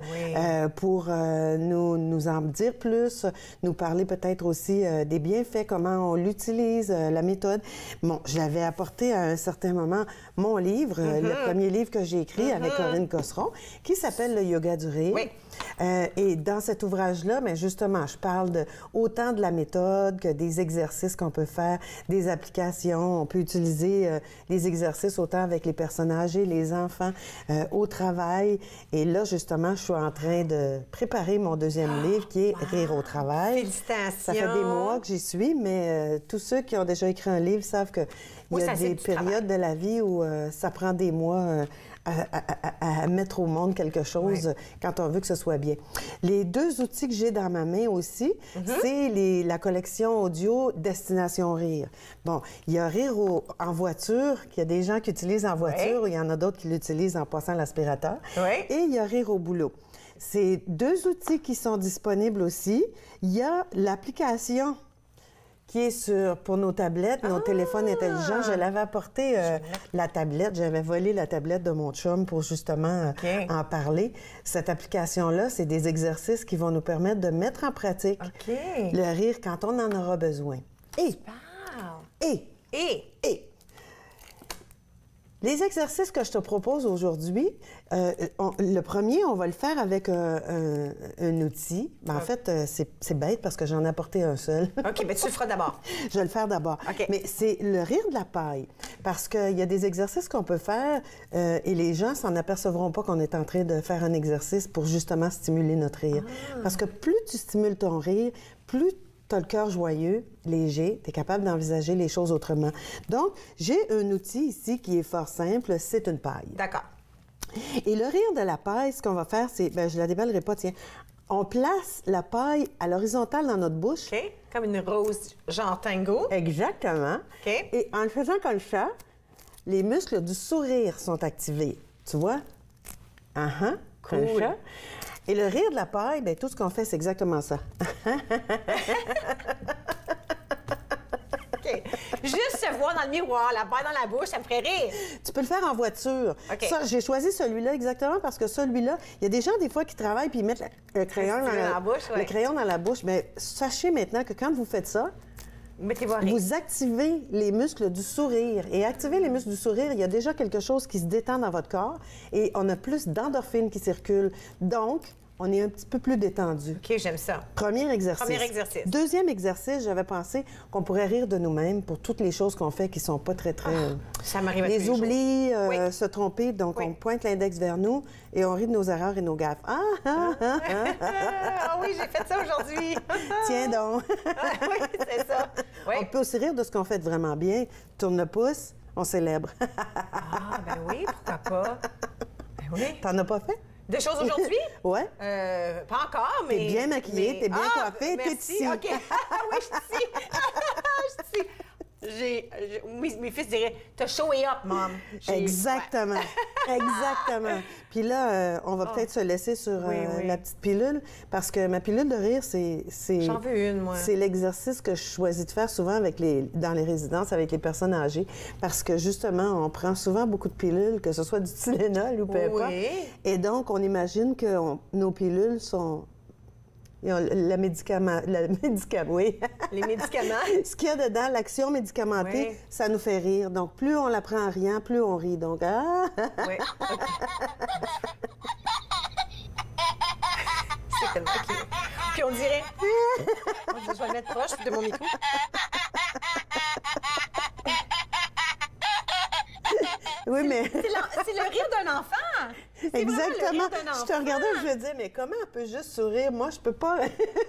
pour nous en dire plus, nous parler peut-être aussi des bienfaits, comment on l'utilise, la méthode. Bon, j'avais apporté à un certain moment mon livre, le premier livre que j'ai écrit avec Corinne Cosseron, qui s'appelle « Le yoga du rire ». Oui. Et dans cet ouvrage-là, mais justement, je parle autant de la méthode que des exercices qu'on peut faire, des applications. On peut utiliser les exercices autant avec les personnes âgées, les enfants, au travail. Et là, justement, je suis en train de préparer mon deuxième livre qui est « Rire au travail ». Félicitations! Ça fait des mois que j'y suis, mais tous ceux qui ont déjà écrit un livre savent qu'il y a des périodes de la vie où ça prend des mois à mettre au monde quelque chose quand on veut que ce soit bien. Les deux outils que j'ai dans ma main aussi, c'est la collection audio Destination Rire. Bon, il y a Rire en voiture, qu'il y a des gens qui utilisent en voiture, il y en a d'autres qui l'utilisent en passant l'aspirateur, et il y a Rire au boulot. C'est deux outils qui sont disponibles aussi. Il y a l'application qui est pour nos tablettes, nos téléphones intelligents. Je l'avais apporté, la tablette. J'avais volé la tablette de mon chum pour justement en parler. Cette application-là, c'est des exercices qui vont nous permettre de mettre en pratique le rire quand on en aura besoin. Les exercices que je te propose aujourd'hui, le premier, on va le faire avec un outil. Ben, en fait, c'est bête parce que j'en ai apporté un seul. OK, bien tu le feras d'abord. Je vais le faire d'abord. Okay. Mais c'est le rire de la paille. Parce qu'il y a des exercices qu'on peut faire et les gens s'en apercevront pas qu'on est en train de faire un exercice pour justement stimuler notre rire. Parce que plus tu stimules ton rire, plus tu as le cœur joyeux, léger, tu es capable d'envisager les choses autrement. Donc, j'ai un outil ici qui est fort simple, c'est une paille. D'accord. Et le rire de la paille, ce qu'on va faire, c'est, je la déballerai pas, tiens, on place la paille à l'horizontale dans notre bouche. OK, comme une rose genre tango. Exactement. OK. Et en le faisant comme ça, les muscles du sourire sont activés. Tu vois? Cool. Comme ça. Et le rire de la paille, bien, tout ce qu'on fait, c'est exactement ça. OK. Juste se voir dans le miroir, la paille dans la bouche, ça me ferait rire. Tu peux le faire en voiture. Okay. Ça, j'ai choisi celui-là exactement parce que celui-là, il y a des gens, des fois, qui travaillent puis ils mettent le crayon dans la bouche. Le crayon dans la bouche. Mais sachez maintenant que quand vous faites ça, vous activez les muscles du sourire. Et activer les muscles du sourire, il y a déjà quelque chose qui se détend dans votre corps et on a plus d'endorphines qui circulent. Donc, on est un petit peu plus détendu. OK, j'aime ça. Premier exercice. Premier exercice. Deuxième exercice, j'avais pensé qu'on pourrait rire de nous-mêmes pour toutes les choses qu'on fait qui sont pas très... ça m'arrive à tous les oublis, se tromper. Donc, on pointe l'index vers nous et on rit de nos erreurs et nos gaffes. Ah oui, j'ai fait ça aujourd'hui. Tiens donc. Oui, c'est ça. Oui. On peut aussi rire de ce qu'on fait vraiment bien. Tourne le pouce, on célèbre. Ben oui, pourquoi pas? Ben oui. T'en as pas fait? De choses aujourd'hui? Oui. Pas encore, mais... T'es bien maquillée, t'es bien coiffée, t'es ici. OK. Oui, je suis ici. Je suis ici. Mes fils diraient, t'as show et up, mom. Exactement. Ouais. Exactement. Puis là, on va peut-être se laisser sur la petite pilule, parce que ma pilule de rire, c'est... J'en veux une, moi. C'est l'exercice que je choisis de faire souvent dans les résidences avec les personnes âgées, parce que justement, on prend souvent beaucoup de pilules, que ce soit du Tylenol ou peu importe. Et donc, on imagine que nos pilules sont... Le médicament, oui. Les médicaments. Ce qu'il y a dedans, l'action médicamentée, ça nous fait rire. Donc, plus on la prend en riant, plus on rit. Donc, Oui. C'est tellement cute. Puis on dirait... Je vais le mettre proche de mon micro. Oui, mais... C'est le rire d'un enfant! Exactement. Je te regardais et je me disais, mais comment on peut juste sourire? Moi, je peux pas...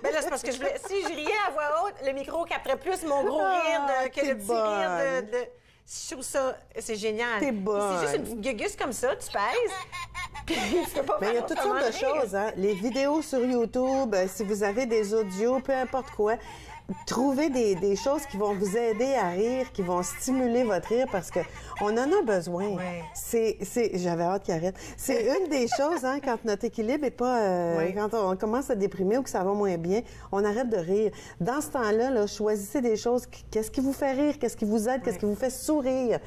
Ben là, c'est parce que si je riais à voix haute, le micro capterait plus mon gros rire que le petit rire de... Je trouve ça... C'est génial. T'es bonne. C'est juste une petite guegusse comme ça, tu pèses, puis tu peux pas mais il y a toutes sortes de choses, hein? Les vidéos sur YouTube, si vous avez des audios, peu importe quoi... Trouvez des choses qui vont vous aider à rire, qui vont stimuler votre rire, parce qu'on en a besoin. J'avais hâte qu'il arrête. C'est une des choses, hein, quand notre équilibre n'est pas... Quand on commence à déprimer ou que ça va moins bien, on arrête de rire. Dans ce temps-là, choisissez des choses. Qu'est-ce qui vous fait rire? Qu'est-ce qui vous aide? Qu'est-ce qui vous fait sourire?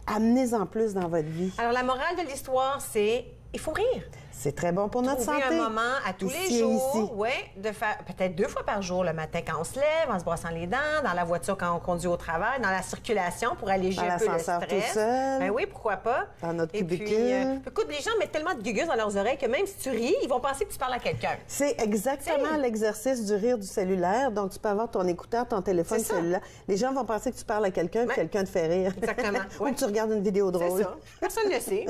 Amenez-en plus dans votre vie. Alors, la morale de l'histoire, c'est... Il faut rire. C'est très bon pour notre santé. Trouver un moment à tous les jours, de faire peut-être 2 fois par jour, le matin quand on se lève, en se brossant les dents, dans la voiture quand on conduit au travail, dans la circulation pour alléger un peu le stress. Tout seul. Ben oui, pourquoi pas. Dans notre cubicule. Puis, écoute, les gens mettent tellement de gugus dans leurs oreilles que même si tu ris, ils vont penser que tu parles à quelqu'un. C'est exactement l'exercice du rire du cellulaire. Donc, tu peux avoir ton écouteur, ton téléphone cellulaire. Les gens vont penser que tu parles à quelqu'un, que quelqu'un te fait rire. Exactement. Ou que tu regardes une vidéo drôle. C'est ça. Personne ne le sait.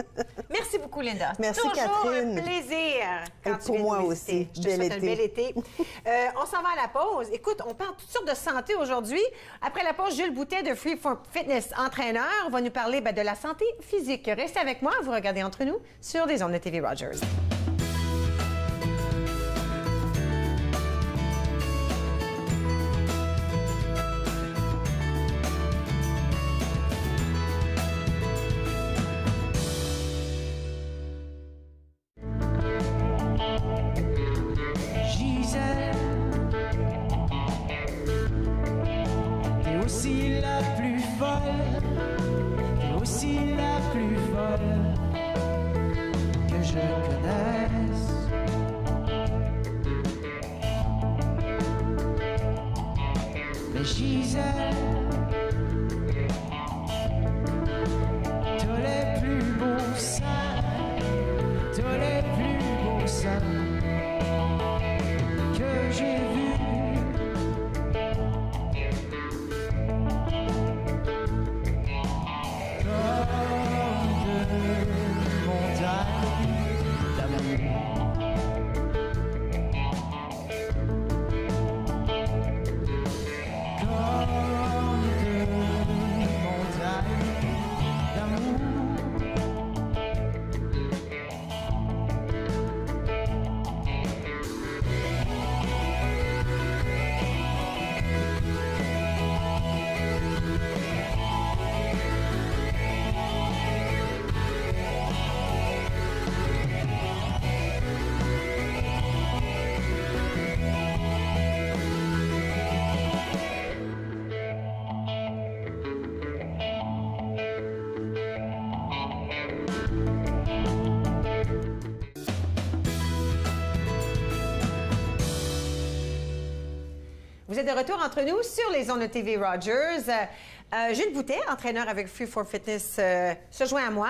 Merci beaucoup, Linda. Merci, toujours Catherine. Un plaisir. Et pour moi aussi. Je te souhaite un bel été. On s'en va à la pause. Écoute, on parle toutes sortes de santé aujourd'hui. Après la pause, Jules Boutet de Free for Fitness, entraîneur, va nous parler de la santé physique. Restez avec moi, vous regardez Entre nous sur les ondes de TV Rogers. Vous êtes de retour entre nous sur les ondes de TV Rogers. Jules Boutet, entraîneur avec Free for Fitness, se joint à moi,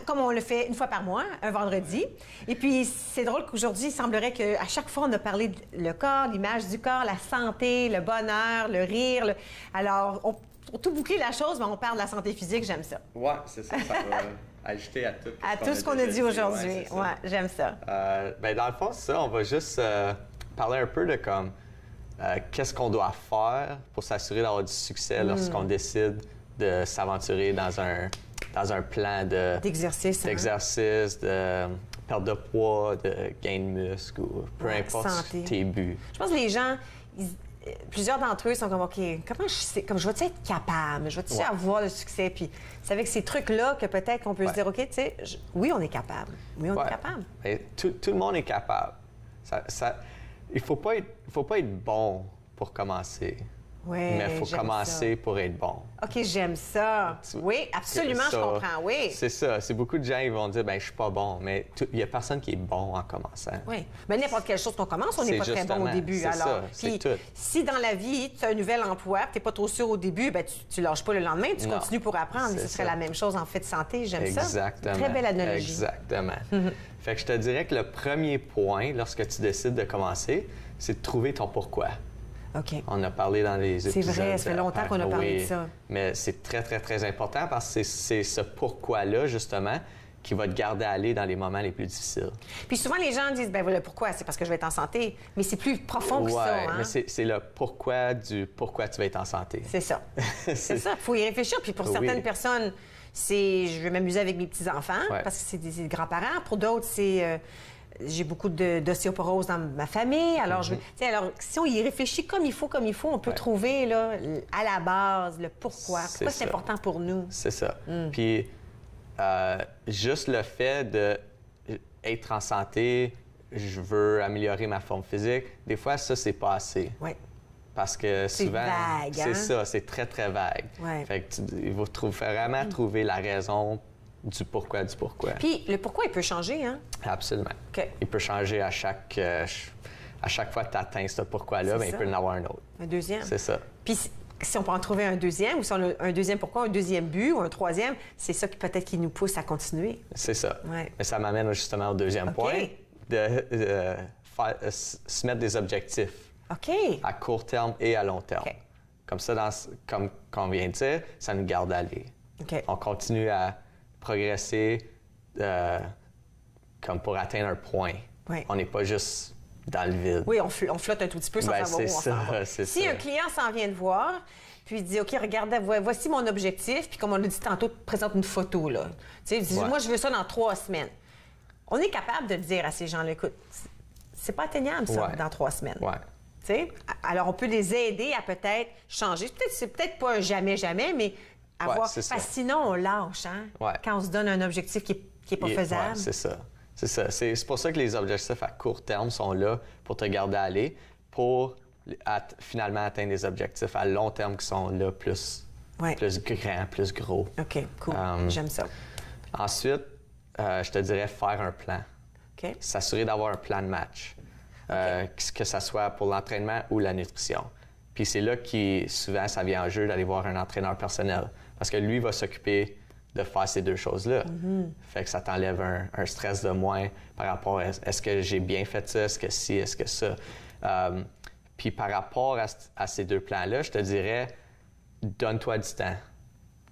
comme on le fait une fois par mois, un vendredi. Et puis, c'est drôle qu'aujourd'hui, il semblerait qu'à chaque fois, on a parlé le corps, l'image du corps, la santé, le bonheur, le rire. Alors, pour tout boucler la chose, on parle de la santé physique, j'aime ça. Oui, c'est ça, ça va ajouter à tout. À tout ce qu'on a dit aujourd'hui. Oui, j'aime ça. Ben, dans le fond, c'est ça, on va juste parler un peu de comme... qu'est-ce qu'on doit faire pour s'assurer d'avoir du succès lorsqu'on décide de s'aventurer dans un plan d'exercice, perte de poids, de gain de muscle ou peu importe tes buts. Je pense que les gens, plusieurs d'entre eux sont comme, OK, comment je vais-tu être capable? Je vais-tu avoir le succès? Puis c'est avec ces trucs-là que peut-être qu'on peut se dire, OK, tu sais, oui, on est capable. Oui, on est capable. Et tout le monde est capable. Il faut pas être bon pour commencer. Oui, mais il faut commencer pour être bon. OK, j'aime ça. Oui, absolument, je comprends, oui. C'est ça. C'est beaucoup de gens qui vont dire, ben je suis pas bon, mais il y a personne qui est bon en commençant. Oui, mais n'importe quelle chose qu'on commence, on n'est pas très bon au début. C'est alors, puis si dans la vie, tu as un nouvel emploi, tu n'es pas trop sûr au début, ben tu lâches pas le lendemain, tu continues pour apprendre. Et ce serait la même chose en fait de santé, j'aime ça. Exactement. Très belle analogie. Exactement. Fait que je te dirais que le premier point, lorsque tu décides de commencer, c'est de trouver ton pourquoi. OK. On a parlé dans les épisodes. C'est vrai, ça fait longtemps qu'on a parlé de ça. Mais c'est très, très, très important parce que c'est ce pourquoi-là, justement, qui va te garder à aller dans les moments les plus difficiles. Puis souvent, les gens disent, ben voilà, pourquoi? C'est parce que je vais être en santé. Mais c'est plus profond que ça, hein? Mais c'est le pourquoi du pourquoi tu vas être en santé. C'est ça. C'est ça. Il faut y réfléchir. Puis pour certaines personnes, je vais m'amuser avec mes petits-enfants parce que c'est des grands-parents. Pour d'autres, c'est... j'ai beaucoup d'ostéoporose dans ma famille. Alors, alors, si on y réfléchit comme il faut, on peut trouver là, à la base le pourquoi. Pourquoi c'est important pour nous. C'est ça. Puis, juste le fait d'être en santé, je veux améliorer ma forme physique, des fois, ça, c'est pas assez. Oui. Parce que souvent, vague, c'est ça, c'est très, très vague. Fait que il faut vraiment trouver la raison du pourquoi. Puis le pourquoi, il peut changer, hein? Absolument. Okay. Il peut changer à chaque fois que tu atteins ce pourquoi-là, il peut en avoir un autre. Un deuxième. C'est ça. Puis si on peut en trouver un deuxième, ou si on a un deuxième pourquoi, un deuxième but ou un troisième, c'est ça qui peut-être qui nous pousse à continuer. C'est ça. Ouais. Mais ça m'amène justement au deuxième point, se mettre des objectifs. OK. À court terme et à long terme. Okay. Comme ça, comme on vient de dire, ça nous garde à aller. Okay. On continue à progresser comme pour atteindre un point. Oui. On n'est pas juste dans le vide. Oui, on flotte un tout petit peu sans savoir où on s'en va. Si un client s'en vient te voir, puis il dit, OK, regarde, voici mon objectif, puis comme on l'a dit tantôt, présente une photo, là. Tu sais, il dit, moi, je veux ça dans 3 semaines. On est capable de dire à ces gens-là, écoute, c'est pas atteignable, ça, dans 3 semaines. Ouais. T'sais? Alors, on peut les aider à peut-être changer. C'est peut-être pas un jamais, mais avoir... Parce que sinon, on lâche, hein? Quand on se donne un objectif qui n'est pas faisable. C'est ça. C'est ça. C'est pour ça que les objectifs à court terme sont là pour te garder à aller, pour finalement atteindre des objectifs à long terme qui sont là plus grands, plus gros. OK, cool. J'aime ça. Ensuite, je te dirais faire un plan. OK. S'assurer d'avoir un plan de match. Que ce soit pour l'entraînement ou la nutrition. Puis c'est là que souvent, ça vient en jeu d'aller voir un entraîneur personnel. Parce que lui va s'occuper de faire ces deux choses-là. Fait que ça t'enlève un stress de moins par rapport à est-ce que j'ai bien fait ça, est-ce que si, est-ce que ça. Puis par rapport à ces deux plans-là, je te dirais, donne-toi du temps.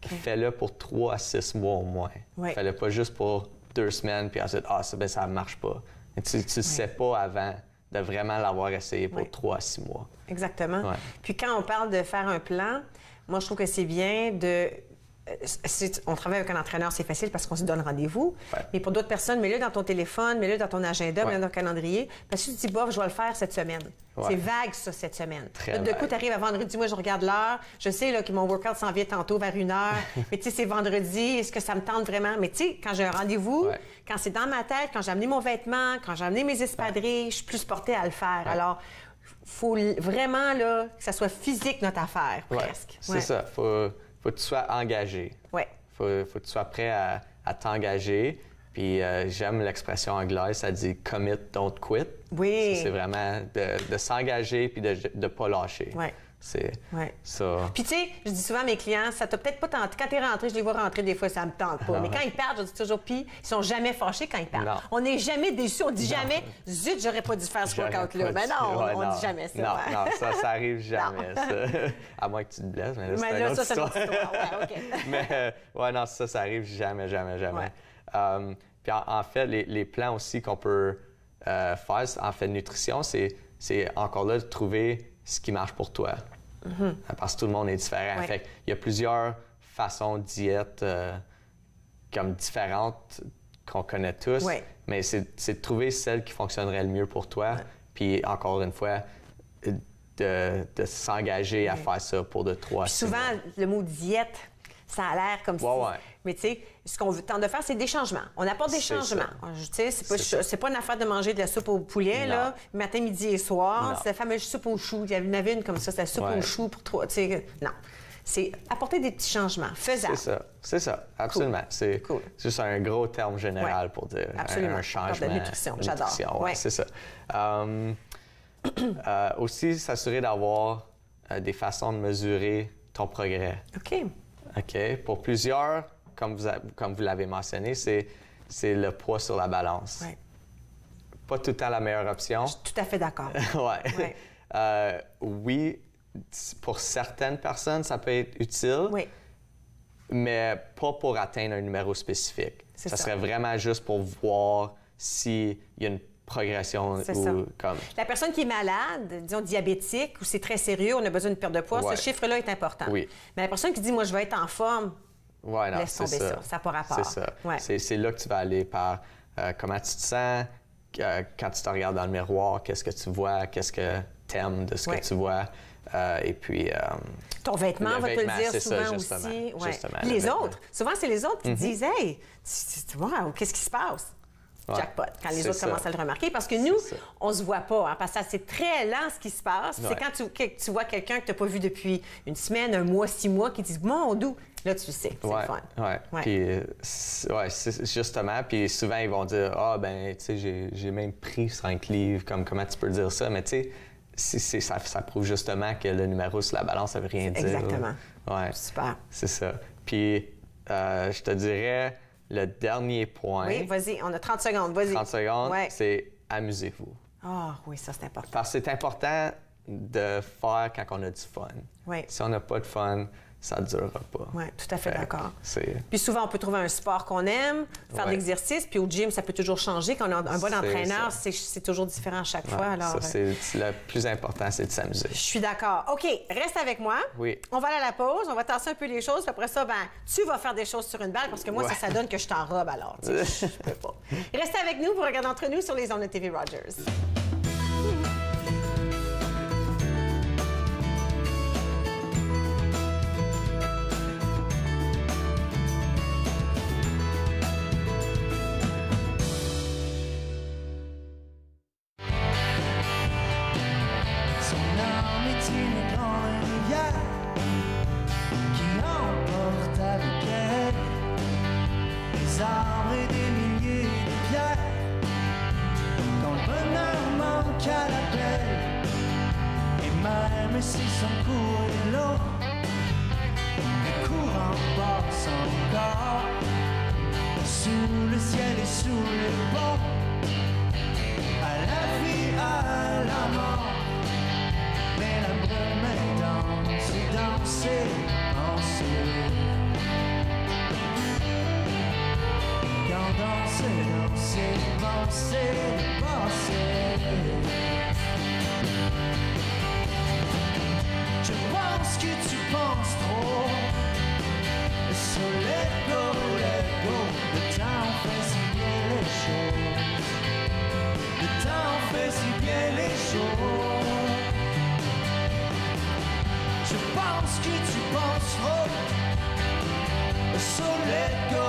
Okay. Fais-le pour 3 à 6 mois au moins. Fais-le pas juste pour 2 semaines, puis ensuite, ça ne marche pas. Tu ne sais pas avant de vraiment l'avoir essayé pour 3 à 6 mois. Exactement. Puis quand on parle de faire un plan, moi, je trouve que c'est bien de... on travaille avec un entraîneur, c'est facile parce qu'on se donne rendez-vous. Mais pour d'autres personnes, mets-le dans ton téléphone, mets-le dans ton agenda, mets-le dans ton calendrier. Parce que tu te dis, bof, je vais le faire cette semaine. C'est vague, ça, cette semaine. Là, de coup, tu arrives à vendredi, moi, je regarde l'heure. Je sais là, que mon workout s'en vient tantôt vers 1 heure. Mais tu sais, c'est vendredi. Est-ce que ça me tente vraiment? Mais tu sais, quand j'ai un rendez-vous, quand c'est dans ma tête, quand j'ai amené mon vêtement, quand j'ai amené mes espadrilles, je suis plus portée à le faire. Alors, il faut vraiment là, que ça soit physique, notre affaire, presque. C'est ça. Faut que tu sois engagé. Faut que tu sois prêt à t'engager. Puis j'aime l'expression anglaise, ça dit « commit, don't quit ». C'est vraiment de s'engager puis de ne pas lâcher. C'est ça. Puis tu sais, je dis souvent à mes clients, ça t'a peut-être pas tenté. Quand t'es rentré, je les vois rentrer des fois, ça me tente pas. Mais quand ils partent, je dis toujours, puis ils sont jamais fâchés quand ils partent. On n'est jamais déçus, on dit jamais, zut, j'aurais pas dû faire ce workout-là. Mais non, on dit jamais ça. Non, ça arrive jamais, ça. À moins que tu te blesses, mais là, c'est une autre histoire. Mais non, ça arrive jamais. Puis en fait, les plans aussi qu'on peut faire, en fait, nutrition, c'est encore là de trouver ce qui marche pour toi. Parce que tout le monde est différent. Fait il y a plusieurs façons de diète comme différentes qu'on connaît tous, mais c'est de trouver celle qui fonctionnerait le mieux pour toi. Puis encore une fois, de s'engager à faire ça pour de 3 souvent, mois. Le mot diète, ça a l'air comme si... Mais tu sais, ce qu'on tente de faire, c'est des changements. On apporte des changements. Tu sais, c'est pas une affaire de manger de la soupe au poulet, là, matin, midi et soir. C'est la fameuse soupe aux choux. Il y en avait une comme ça, c'est la soupe aux choux pour 3... Tu sais, non. C'est apporter des petits changements faisables. C'est ça, absolument. C'est juste un gros terme général pour dire un changement. De nutrition, j'adore. C'est ça. Aussi, s'assurer d'avoir des façons de mesurer ton progrès. OK. Pour plusieurs, comme vous l'avez mentionné, c'est le poids sur la balance. Pas tout le temps la meilleure option. Je suis tout à fait d'accord. Oui, pour certaines personnes, ça peut être utile, mais pas pour atteindre un numéro spécifique. Ça serait vraiment juste pour voir s'il y a une progression. Comme... La personne qui est malade, disons diabétique, ou c'est très sérieux, on a besoin de perte de poids, ce chiffre-là est important. Mais la personne qui dit, moi, je vais être en forme, laisse tomber ça. Ça n'a pas rapport. C'est ça. C'est là que tu vas aller par comment tu te sens, quand tu te regardes dans le miroir, qu'est-ce que tu vois, qu'est-ce que tu aimes de ce que tu vois. Et puis... ton vêtement va te le dire souvent aussi. Justement, les autres. Souvent, c'est les autres qui disent, hey, wow, qu'est-ce qui se passe? Jackpot, quand les autres commencent à le remarquer. Parce que nous, on se voit pas, parce que c'est très lent ce qui se passe. C'est quand tu vois quelqu'un que tu n'as pas vu depuis une semaine, 1 mois, 6 mois, qui dit, mon doux, là, tu le sais, c'est le fun. Puis, c'est justement, puis souvent, ils vont dire, ben, tu sais, j'ai même pris 5 livres, comment tu peux dire ça? Mais tu sais, ça prouve justement que le numéro sur la balance, ça veut rien dire. Exactement. Super. C'est ça. Puis, je te dirais, le dernier point... Oui, vas-y, on a 30 secondes, vas-y. 30 secondes, c'est amusez-vous. Oui, ça, c'est important. Parce que c'est important de faire quand on a du fun. Si on n'a pas de fun, ça ne durera pas. Oui, tout à fait d'accord. Puis souvent, on peut trouver un sport qu'on aime, faire de l'exercice, puis au gym, ça peut toujours changer. Quand on a un bon entraîneur, c'est toujours différent à chaque fois. Alors, le plus important, c'est de s'amuser. Je suis d'accord. OK, reste avec moi. Oui. On va aller à la pause, on va tasser un peu les choses, puis après ça, ben, tu vas faire des choses sur une balle, parce que moi, ça donne que je t'enrobe, alors. Je peux pas. Restez avec nous, vous regardez Entre nous sur les ondes de TV Rogers. Mais si son cours est long, le courant passe encore sous le ciel et sous les ponts, à la vie, à la mort. Mais la brume est danse, danser, danser. Quand danser, danser, penser, penser. Je pense que tu penses trop. So let go, le temps fait si bien les choses. Le temps fait si bien les choses. Je pense que tu penses trop. So let go,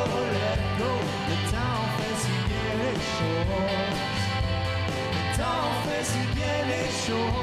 le temps fait si bien les choses. Le temps fait si bien les choses.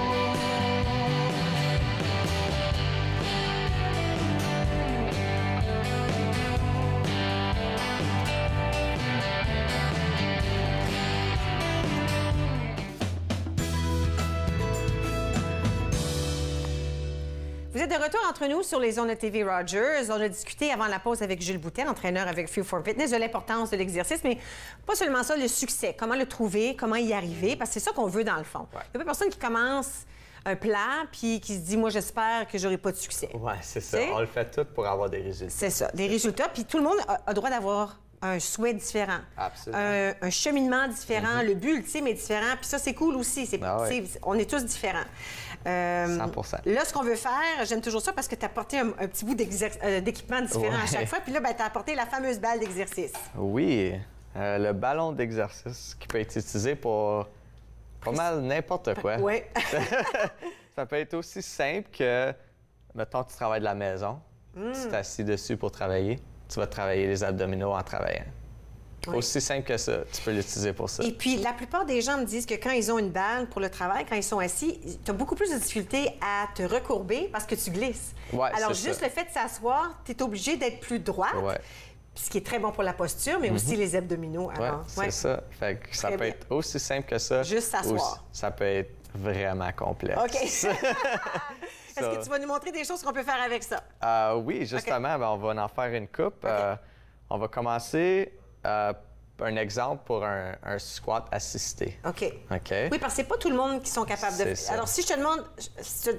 Vous êtes de retour entre nous sur les ondes de TV Rogers. On a discuté avant la pause avec Jules Boutet, entraîneur avec Fuel4 Fitness, de l'importance de l'exercice, mais pas seulement ça, le succès. Comment le trouver, comment y arriver, parce que c'est ça qu'on veut dans le fond. Il n'y a pas personne qui commence un plan puis qui se dit, moi, j'espère que j'aurai pas de succès. Oui, c'est ça. On le fait tout pour avoir des résultats. C'est ça, des résultats. Puis tout le monde a droit d'avoir un souhait différent. Absolument. Un cheminement différent, le but ultime est différent. Puis ça, c'est cool aussi. On est tous différents. 100%. Là, ce qu'on veut faire, j'aime toujours ça parce que tu as apporté un petit bout d'équipement différent à chaque fois. Puis là, ben, tu as apporté la fameuse balle d'exercice. Oui. Le ballon d'exercice qui peut être utilisé pour pas mal n'importe quoi. Oui. Ça peut être aussi simple que, mettons, tu travailles de la maison, tu t'assis dessus pour travailler, tu vas travailler les abdominaux en travaillant. Oui. Aussi simple que ça, tu peux l'utiliser pour ça. Et puis, la plupart des gens me disent que quand ils ont une balle pour le travail, quand ils sont assis, tu as beaucoup plus de difficulté à te recourber parce que tu glisses. Ouais, alors, juste ça. Le fait de s'asseoir, tu es obligé d'être plus droite, ce qui est très bon pour la posture, mais aussi les abdominaux. Oui, c'est ça. Fait que ça peut être aussi simple que ça. Juste s'asseoir. Ça peut être vraiment complexe. OK. Est-ce que tu vas nous montrer des choses qu'on peut faire avec ça? Oui, justement, on va en faire une coupe. On va commencer... un exemple pour un squat assisté. OK. OK. Oui, parce que c'est pas tout le monde qui sont capables de... Ça. Alors, si je te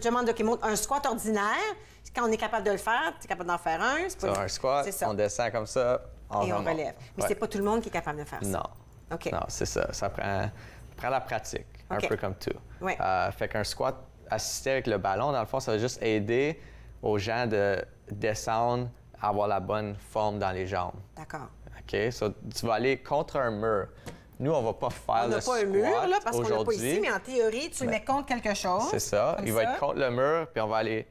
demande, OK, montre un squat ordinaire, quand on est capable de le faire, tu es capable d'en faire un. C'est pas... un squat, on descend comme ça, on relève. Mais c'est pas tout le monde qui est capable de faire ça. Non. OK. Non, c'est ça. Ça prend la pratique, un peu comme tout. Oui. Fait qu'un squat assisté avec le ballon, dans le fond, ça va juste aider aux gens de descendre, à avoir la bonne forme dans les jambes. D'accord. OK? So, tu vas aller contre un mur. Nous, on va pas faire le squat aujourd'hui. On n'a pas un mur, là, parce qu'on l'a pas ici, mais en théorie, tu le mets contre quelque chose. C'est ça. Il va être contre le mur, puis on va aller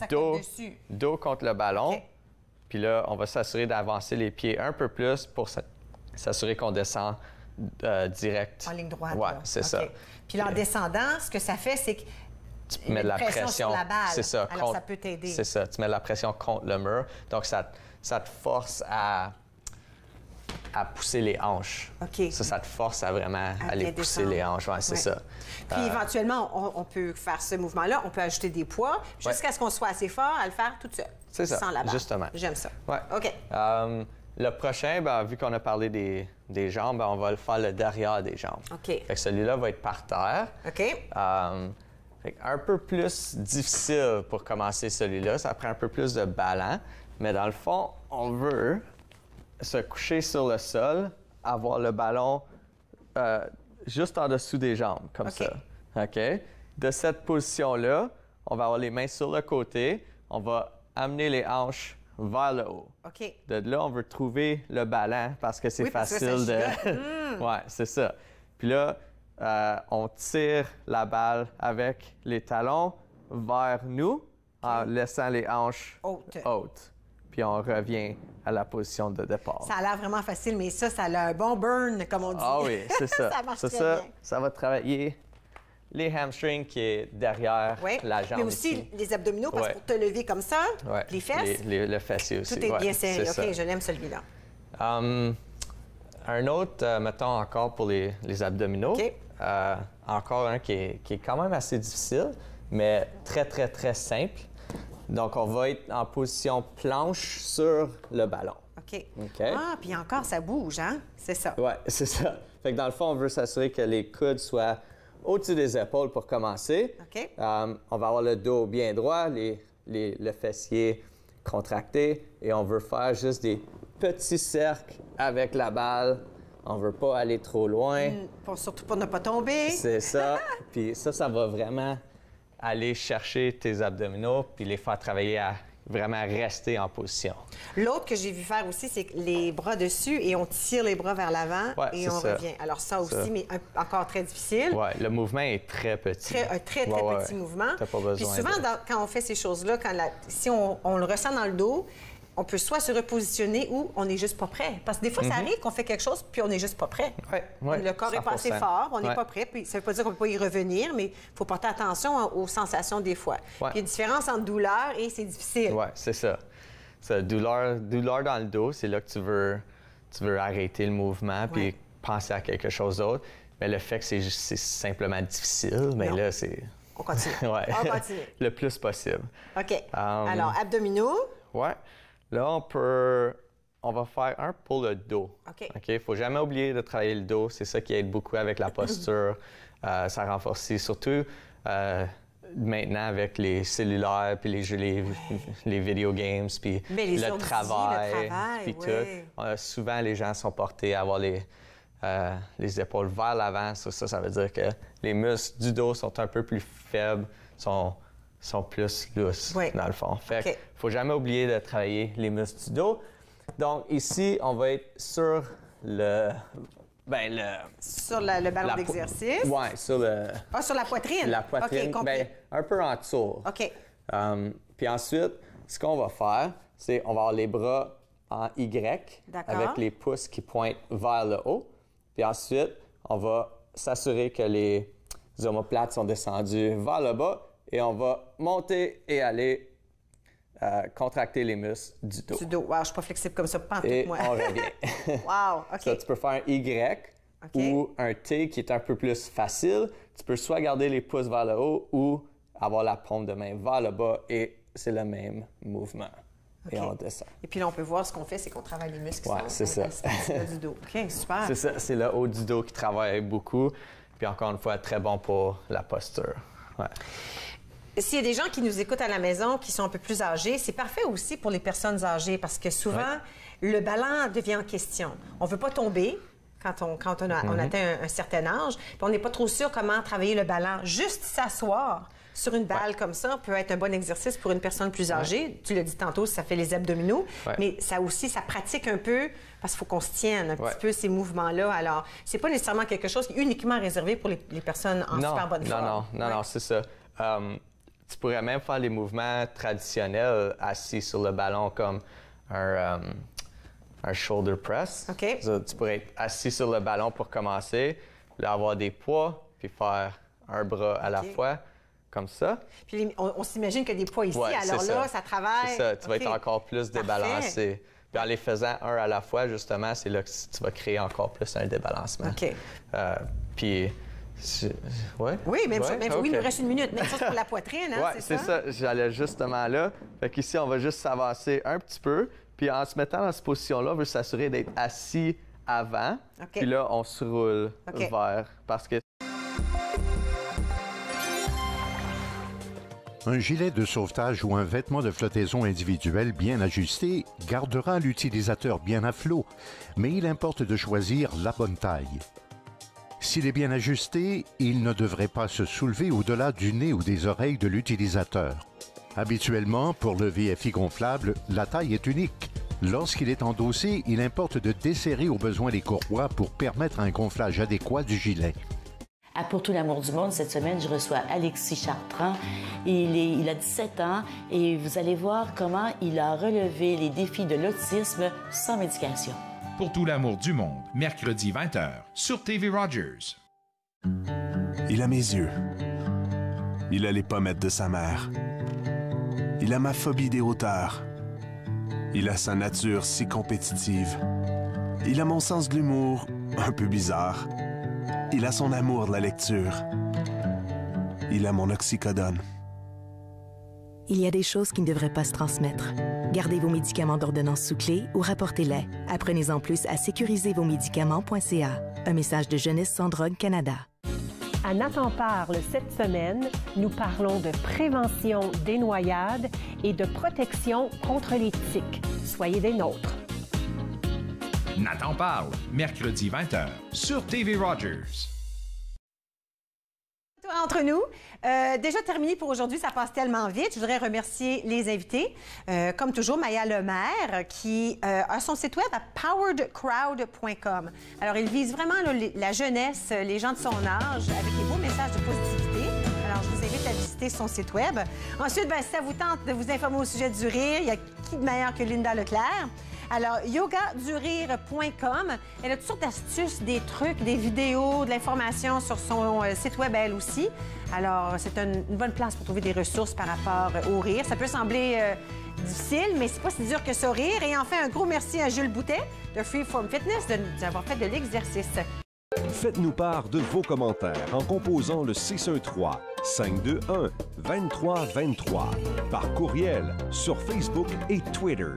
dos contre le ballon. Okay. Puis là, on va s'assurer d'avancer les pieds un peu plus pour s'assurer qu'on descend direct. En ligne droite. Oui, c'est ça. Puis là, en descendant, ce que ça fait, c'est que tu mets de la pression sur la balle. C'est ça. Alors, ça peut t'aider. C'est ça. Tu mets de la pression contre le mur. Donc, ça te force à pousser les hanches. OK. Ça te force à vraiment aller pousser les hanches. Ouais, c'est ça. Puis éventuellement, on peut faire ce mouvement-là. On peut ajouter des poids jusqu'à ce qu'on soit assez fort à le faire tout seul. C'est ça, sans la balle. justement. J'aime ça. Ouais. OK. Le prochain, vu qu'on a parlé des jambes, on va le faire le derrière des jambes. OK. Fait que celui-là va être par terre. OK. Un peu plus difficile pour commencer celui-là. Ça prend un peu plus de ballon. Mais dans le fond, on veut se coucher sur le sol, avoir le ballon juste en dessous des jambes, comme ça. OK? De cette position-là, on va avoir les mains sur le côté. On va amener les hanches vers le haut. OK. De là, on veut trouver le ballon parce que c'est facile de... Oui, c'est ça. Puis là, on tire la balle avec les talons vers nous en laissant les hanches hautes. Puis on revient à la position de départ. Ça a l'air vraiment facile, mais ça a un bon burn, comme on dit. Ah oui, c'est ça. Ça marche très bien. Ça va travailler les hamstrings qui est derrière la jambe. Mais aussi ici. Les abdominaux, parce que pour te lever comme ça, les fesses. Le fessier aussi. Tout est bien serré. OK, je l'aime celui-là. Un autre, mettons encore pour les abdominaux. OK. Encore un qui est quand même assez difficile, mais très, très, très simple. Donc, on va être en position planche sur le ballon. OK. Ah, puis encore, ça bouge, hein? C'est ça. Oui, c'est ça. Fait que dans le fond, on veut s'assurer que les coudes soient au-dessus des épaules pour commencer. OK. On va avoir le dos bien droit, le fessier contracté, et on veut faire juste des petits cercles avec la balle. On veut pas aller trop loin. Surtout pour ne pas tomber. C'est ça. Puis ça va vraiment aller chercher tes abdominaux puis les faire travailler à vraiment rester en position. L'autre que j'ai vu faire aussi, c'est les bras dessus et on tire les bras vers l'avant et on revient. Alors ça aussi, mais encore très difficile. Oui, le mouvement est très petit. Un très petit mouvement. T'as pas besoin. Puis souvent, quand on fait ces choses-là, si on le ressent dans le dos, on peut soit se repositionner ou on n'est juste pas prêt. Parce que des fois, ça arrive qu'on fait quelque chose puis on n'est juste pas prêt. Le corps est pas assez fort, on n'est pas prêt. Puis ça ne veut pas dire qu'on ne peut pas y revenir, mais il faut porter attention aux sensations des fois. Puis il y a une différence entre douleur et c'est difficile. Oui, c'est ça. Douleur dans le dos, c'est là que tu veux arrêter le mouvement puis penser à quelque chose d'autre. Mais le fait que c'est simplement difficile, mais là, c'est... On continue. On continue. Le plus possible. OK. Alors, abdominaux. Oui. Là, on va faire un pour le dos. OK. Il ne faut jamais oublier de travailler le dos. C'est ça qui aide beaucoup avec la posture. Ça renforce surtout maintenant avec les cellulaires, puis les jeux, les video games, puis le travail, puis tout. Souvent, les gens sont portés à avoir les épaules vers l'avant. Ça veut dire que les muscles du dos sont un peu plus faibles, sont plus lousses, dans le fond. Fait qu'il faut jamais oublier de travailler les muscles du dos. Donc, ici, on va être sur Sur le ballon d'exercice? Oui, sur le... Ah, sur la poitrine? La poitrine, okay, un peu en dessous. OK. Puis ensuite, ce qu'on va faire, c'est on va avoir les bras en Y avec les pouces qui pointent vers le haut. Puis ensuite, on va s'assurer que les omoplates sont descendues vers le bas et on va monter et aller contracter les muscles du dos. Du dos. Wow, je suis pas flexible comme ça, pas en tout, moi. Et on revient. Wow, OK. Ça, tu peux faire un Y ou un T qui est un peu plus facile. Tu peux soit garder les pouces vers le haut ou avoir la paume de main vers le bas et c'est le même mouvement. Okay. Et on descend. Et puis là, on peut voir ce qu'on fait, c'est qu'on travaille les muscles qui sont c'est ça. Du dos. OK, super. C'est ça, c'est le haut du dos qui travaille beaucoup. Puis encore une fois, très bon pour la posture. Ouais. S'il y a des gens qui nous écoutent à la maison, qui sont un peu plus âgés, c'est parfait aussi pour les personnes âgées parce que souvent, le ballon devient en question. On ne veut pas tomber quand on atteint un certain âge, puis on n'est pas trop sûr comment travailler le ballon. Juste s'asseoir sur une balle comme ça peut être un bon exercice pour une personne plus âgée. Tu l'as dit tantôt, ça fait les abdominaux, mais ça aussi, ça pratique un peu parce qu'il faut qu'on se tienne un petit peu ces mouvements-là. Alors, c'est pas nécessairement quelque chose qui est uniquement réservé pour les personnes en super bonne forme. Non, c'est ça. Tu pourrais même faire les mouvements traditionnels assis sur le ballon comme un shoulder press. OK. Tu pourrais être assis sur le ballon pour commencer, puis avoir des poids, puis faire un bras à la fois, comme ça. Puis on s'imagine que des poids ici, alors là, ça travaille. C'est ça, tu vas être encore plus débalancé. Puis en les faisant un à la fois, justement, c'est là que tu vas créer encore plus un débalancement. OK. Puis... Oui, même chose. Oui, il nous reste une minute. Même chose pour la poitrine, hein, c'est ça. J'allais justement là. Fait qu'ici, on va juste s'avancer un petit peu. Puis en se mettant dans cette position-là, on veut s'assurer d'être assis avant. Puis là, on se roule vers. Parce que... Un gilet de sauvetage ou un vêtement de flottaison individuel bien ajusté gardera l'utilisateur bien à flot, mais il importe de choisir la bonne taille. S'il est bien ajusté, il ne devrait pas se soulever au-delà du nez ou des oreilles de l'utilisateur. Habituellement, pour le VFI gonflable, la taille est unique. Lorsqu'il est endossé, il importe de desserrer au besoin les courroies pour permettre un gonflage adéquat du gilet. À Pour tout l'amour du monde, cette semaine, je reçois Alexis Chartrand. Il a 17 ans et vous allez voir comment il a relevé les défis de l'autisme sans médication. Pour tout l'amour du monde, mercredi 20h, sur TV Rogers. Il a mes yeux. Il a les pommettes de sa mère. Il a ma phobie des hauteurs. Il a sa nature si compétitive. Il a mon sens de l'humour, un peu bizarre. Il a son amour de la lecture. Il a mon oxycodone. Il y a des choses qui ne devraient pas se transmettre. Gardez vos médicaments d'ordonnance sous clé ou rapportez-les. Apprenez-en plus à sécuriservosmédicaments.ca. Un message de Jeunesse sans drogue Canada. À Nathan parle cette semaine, nous parlons de prévention des noyades et de protection contre les tiques. Soyez des nôtres. Nathan parle, mercredi 20h, sur TV Rogers. Entre nous, déjà terminé pour aujourd'hui, ça passe tellement vite. Je voudrais remercier les invités. Comme toujours, Maya Lemaire, qui a son site web à poweredcrowd.com. Alors, il vise vraiment la jeunesse, les gens de son âge, avec des beaux messages de positivité. Alors, je vous invite à visiter son site web. Ensuite, si ça vous tente de vous informer au sujet du rire, il y a qui de meilleur que Linda Leclerc? Alors, yogadurire.com, elle a toutes sortes d'astuces, des trucs, des vidéos, de l'information sur son site web, elle aussi. Alors, c'est une bonne place pour trouver des ressources par rapport au rire. Ça peut sembler difficile, mais c'est pas si dur que ça, rire. Et enfin, un gros merci à Jules Boutet de Freeform Fitness d'avoir fait de l'exercice. Faites-nous part de vos commentaires en composant le 613-521-2323 par courriel sur Facebook et Twitter.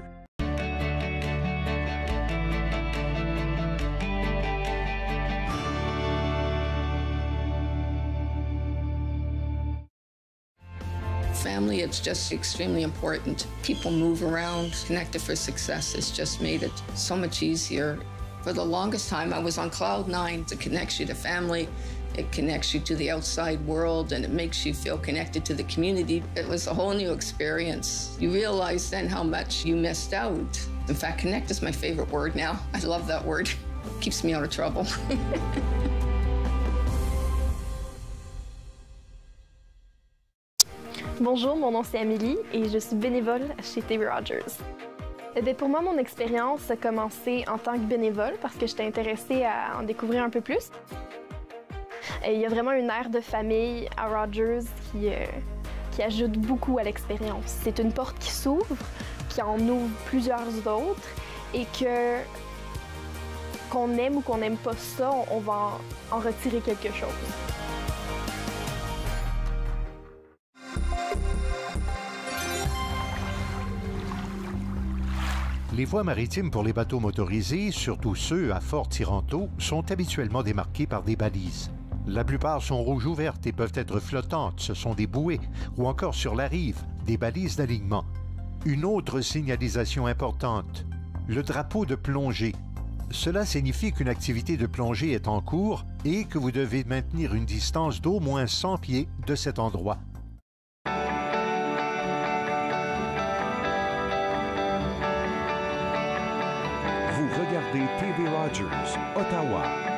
Family, it's just extremely important. People move around. Connected for Success has just made it so much easier. For the longest time, I was on cloud nine. It connects you to family, it connects you to the outside world, and it makes you feel connected to the community. It was a whole new experience. You realize then how much you missed out. In fact, connect is my favorite word now. I love that word. keeps me out of trouble. Bonjour, mon nom c'est Amélie et je suis bénévole chez TV Rogers. Pour moi, mon expérience a commencé en tant que bénévole parce que j'étais intéressée à en découvrir un peu plus. Il y a vraiment une ère de famille à Rogers qui ajoute beaucoup à l'expérience. C'est une porte qui s'ouvre, qui en ouvre plusieurs autres et qu'on aime ou qu'on n'aime pas ça, on va en retirer quelque chose. Les voies maritimes pour les bateaux motorisés, surtout ceux à fort tirant d'eau, sont habituellement démarquées par des balises. La plupart sont rouges ouvertes et peuvent être flottantes, ce sont des bouées, ou encore sur la rive, des balises d'alignement. Une autre signalisation importante, le drapeau de plongée. Cela signifie qu'une activité de plongée est en cours et que vous devez maintenir une distance d'au moins 100 pieds de cet endroit. Vous regardez TV Rogers, Ottawa.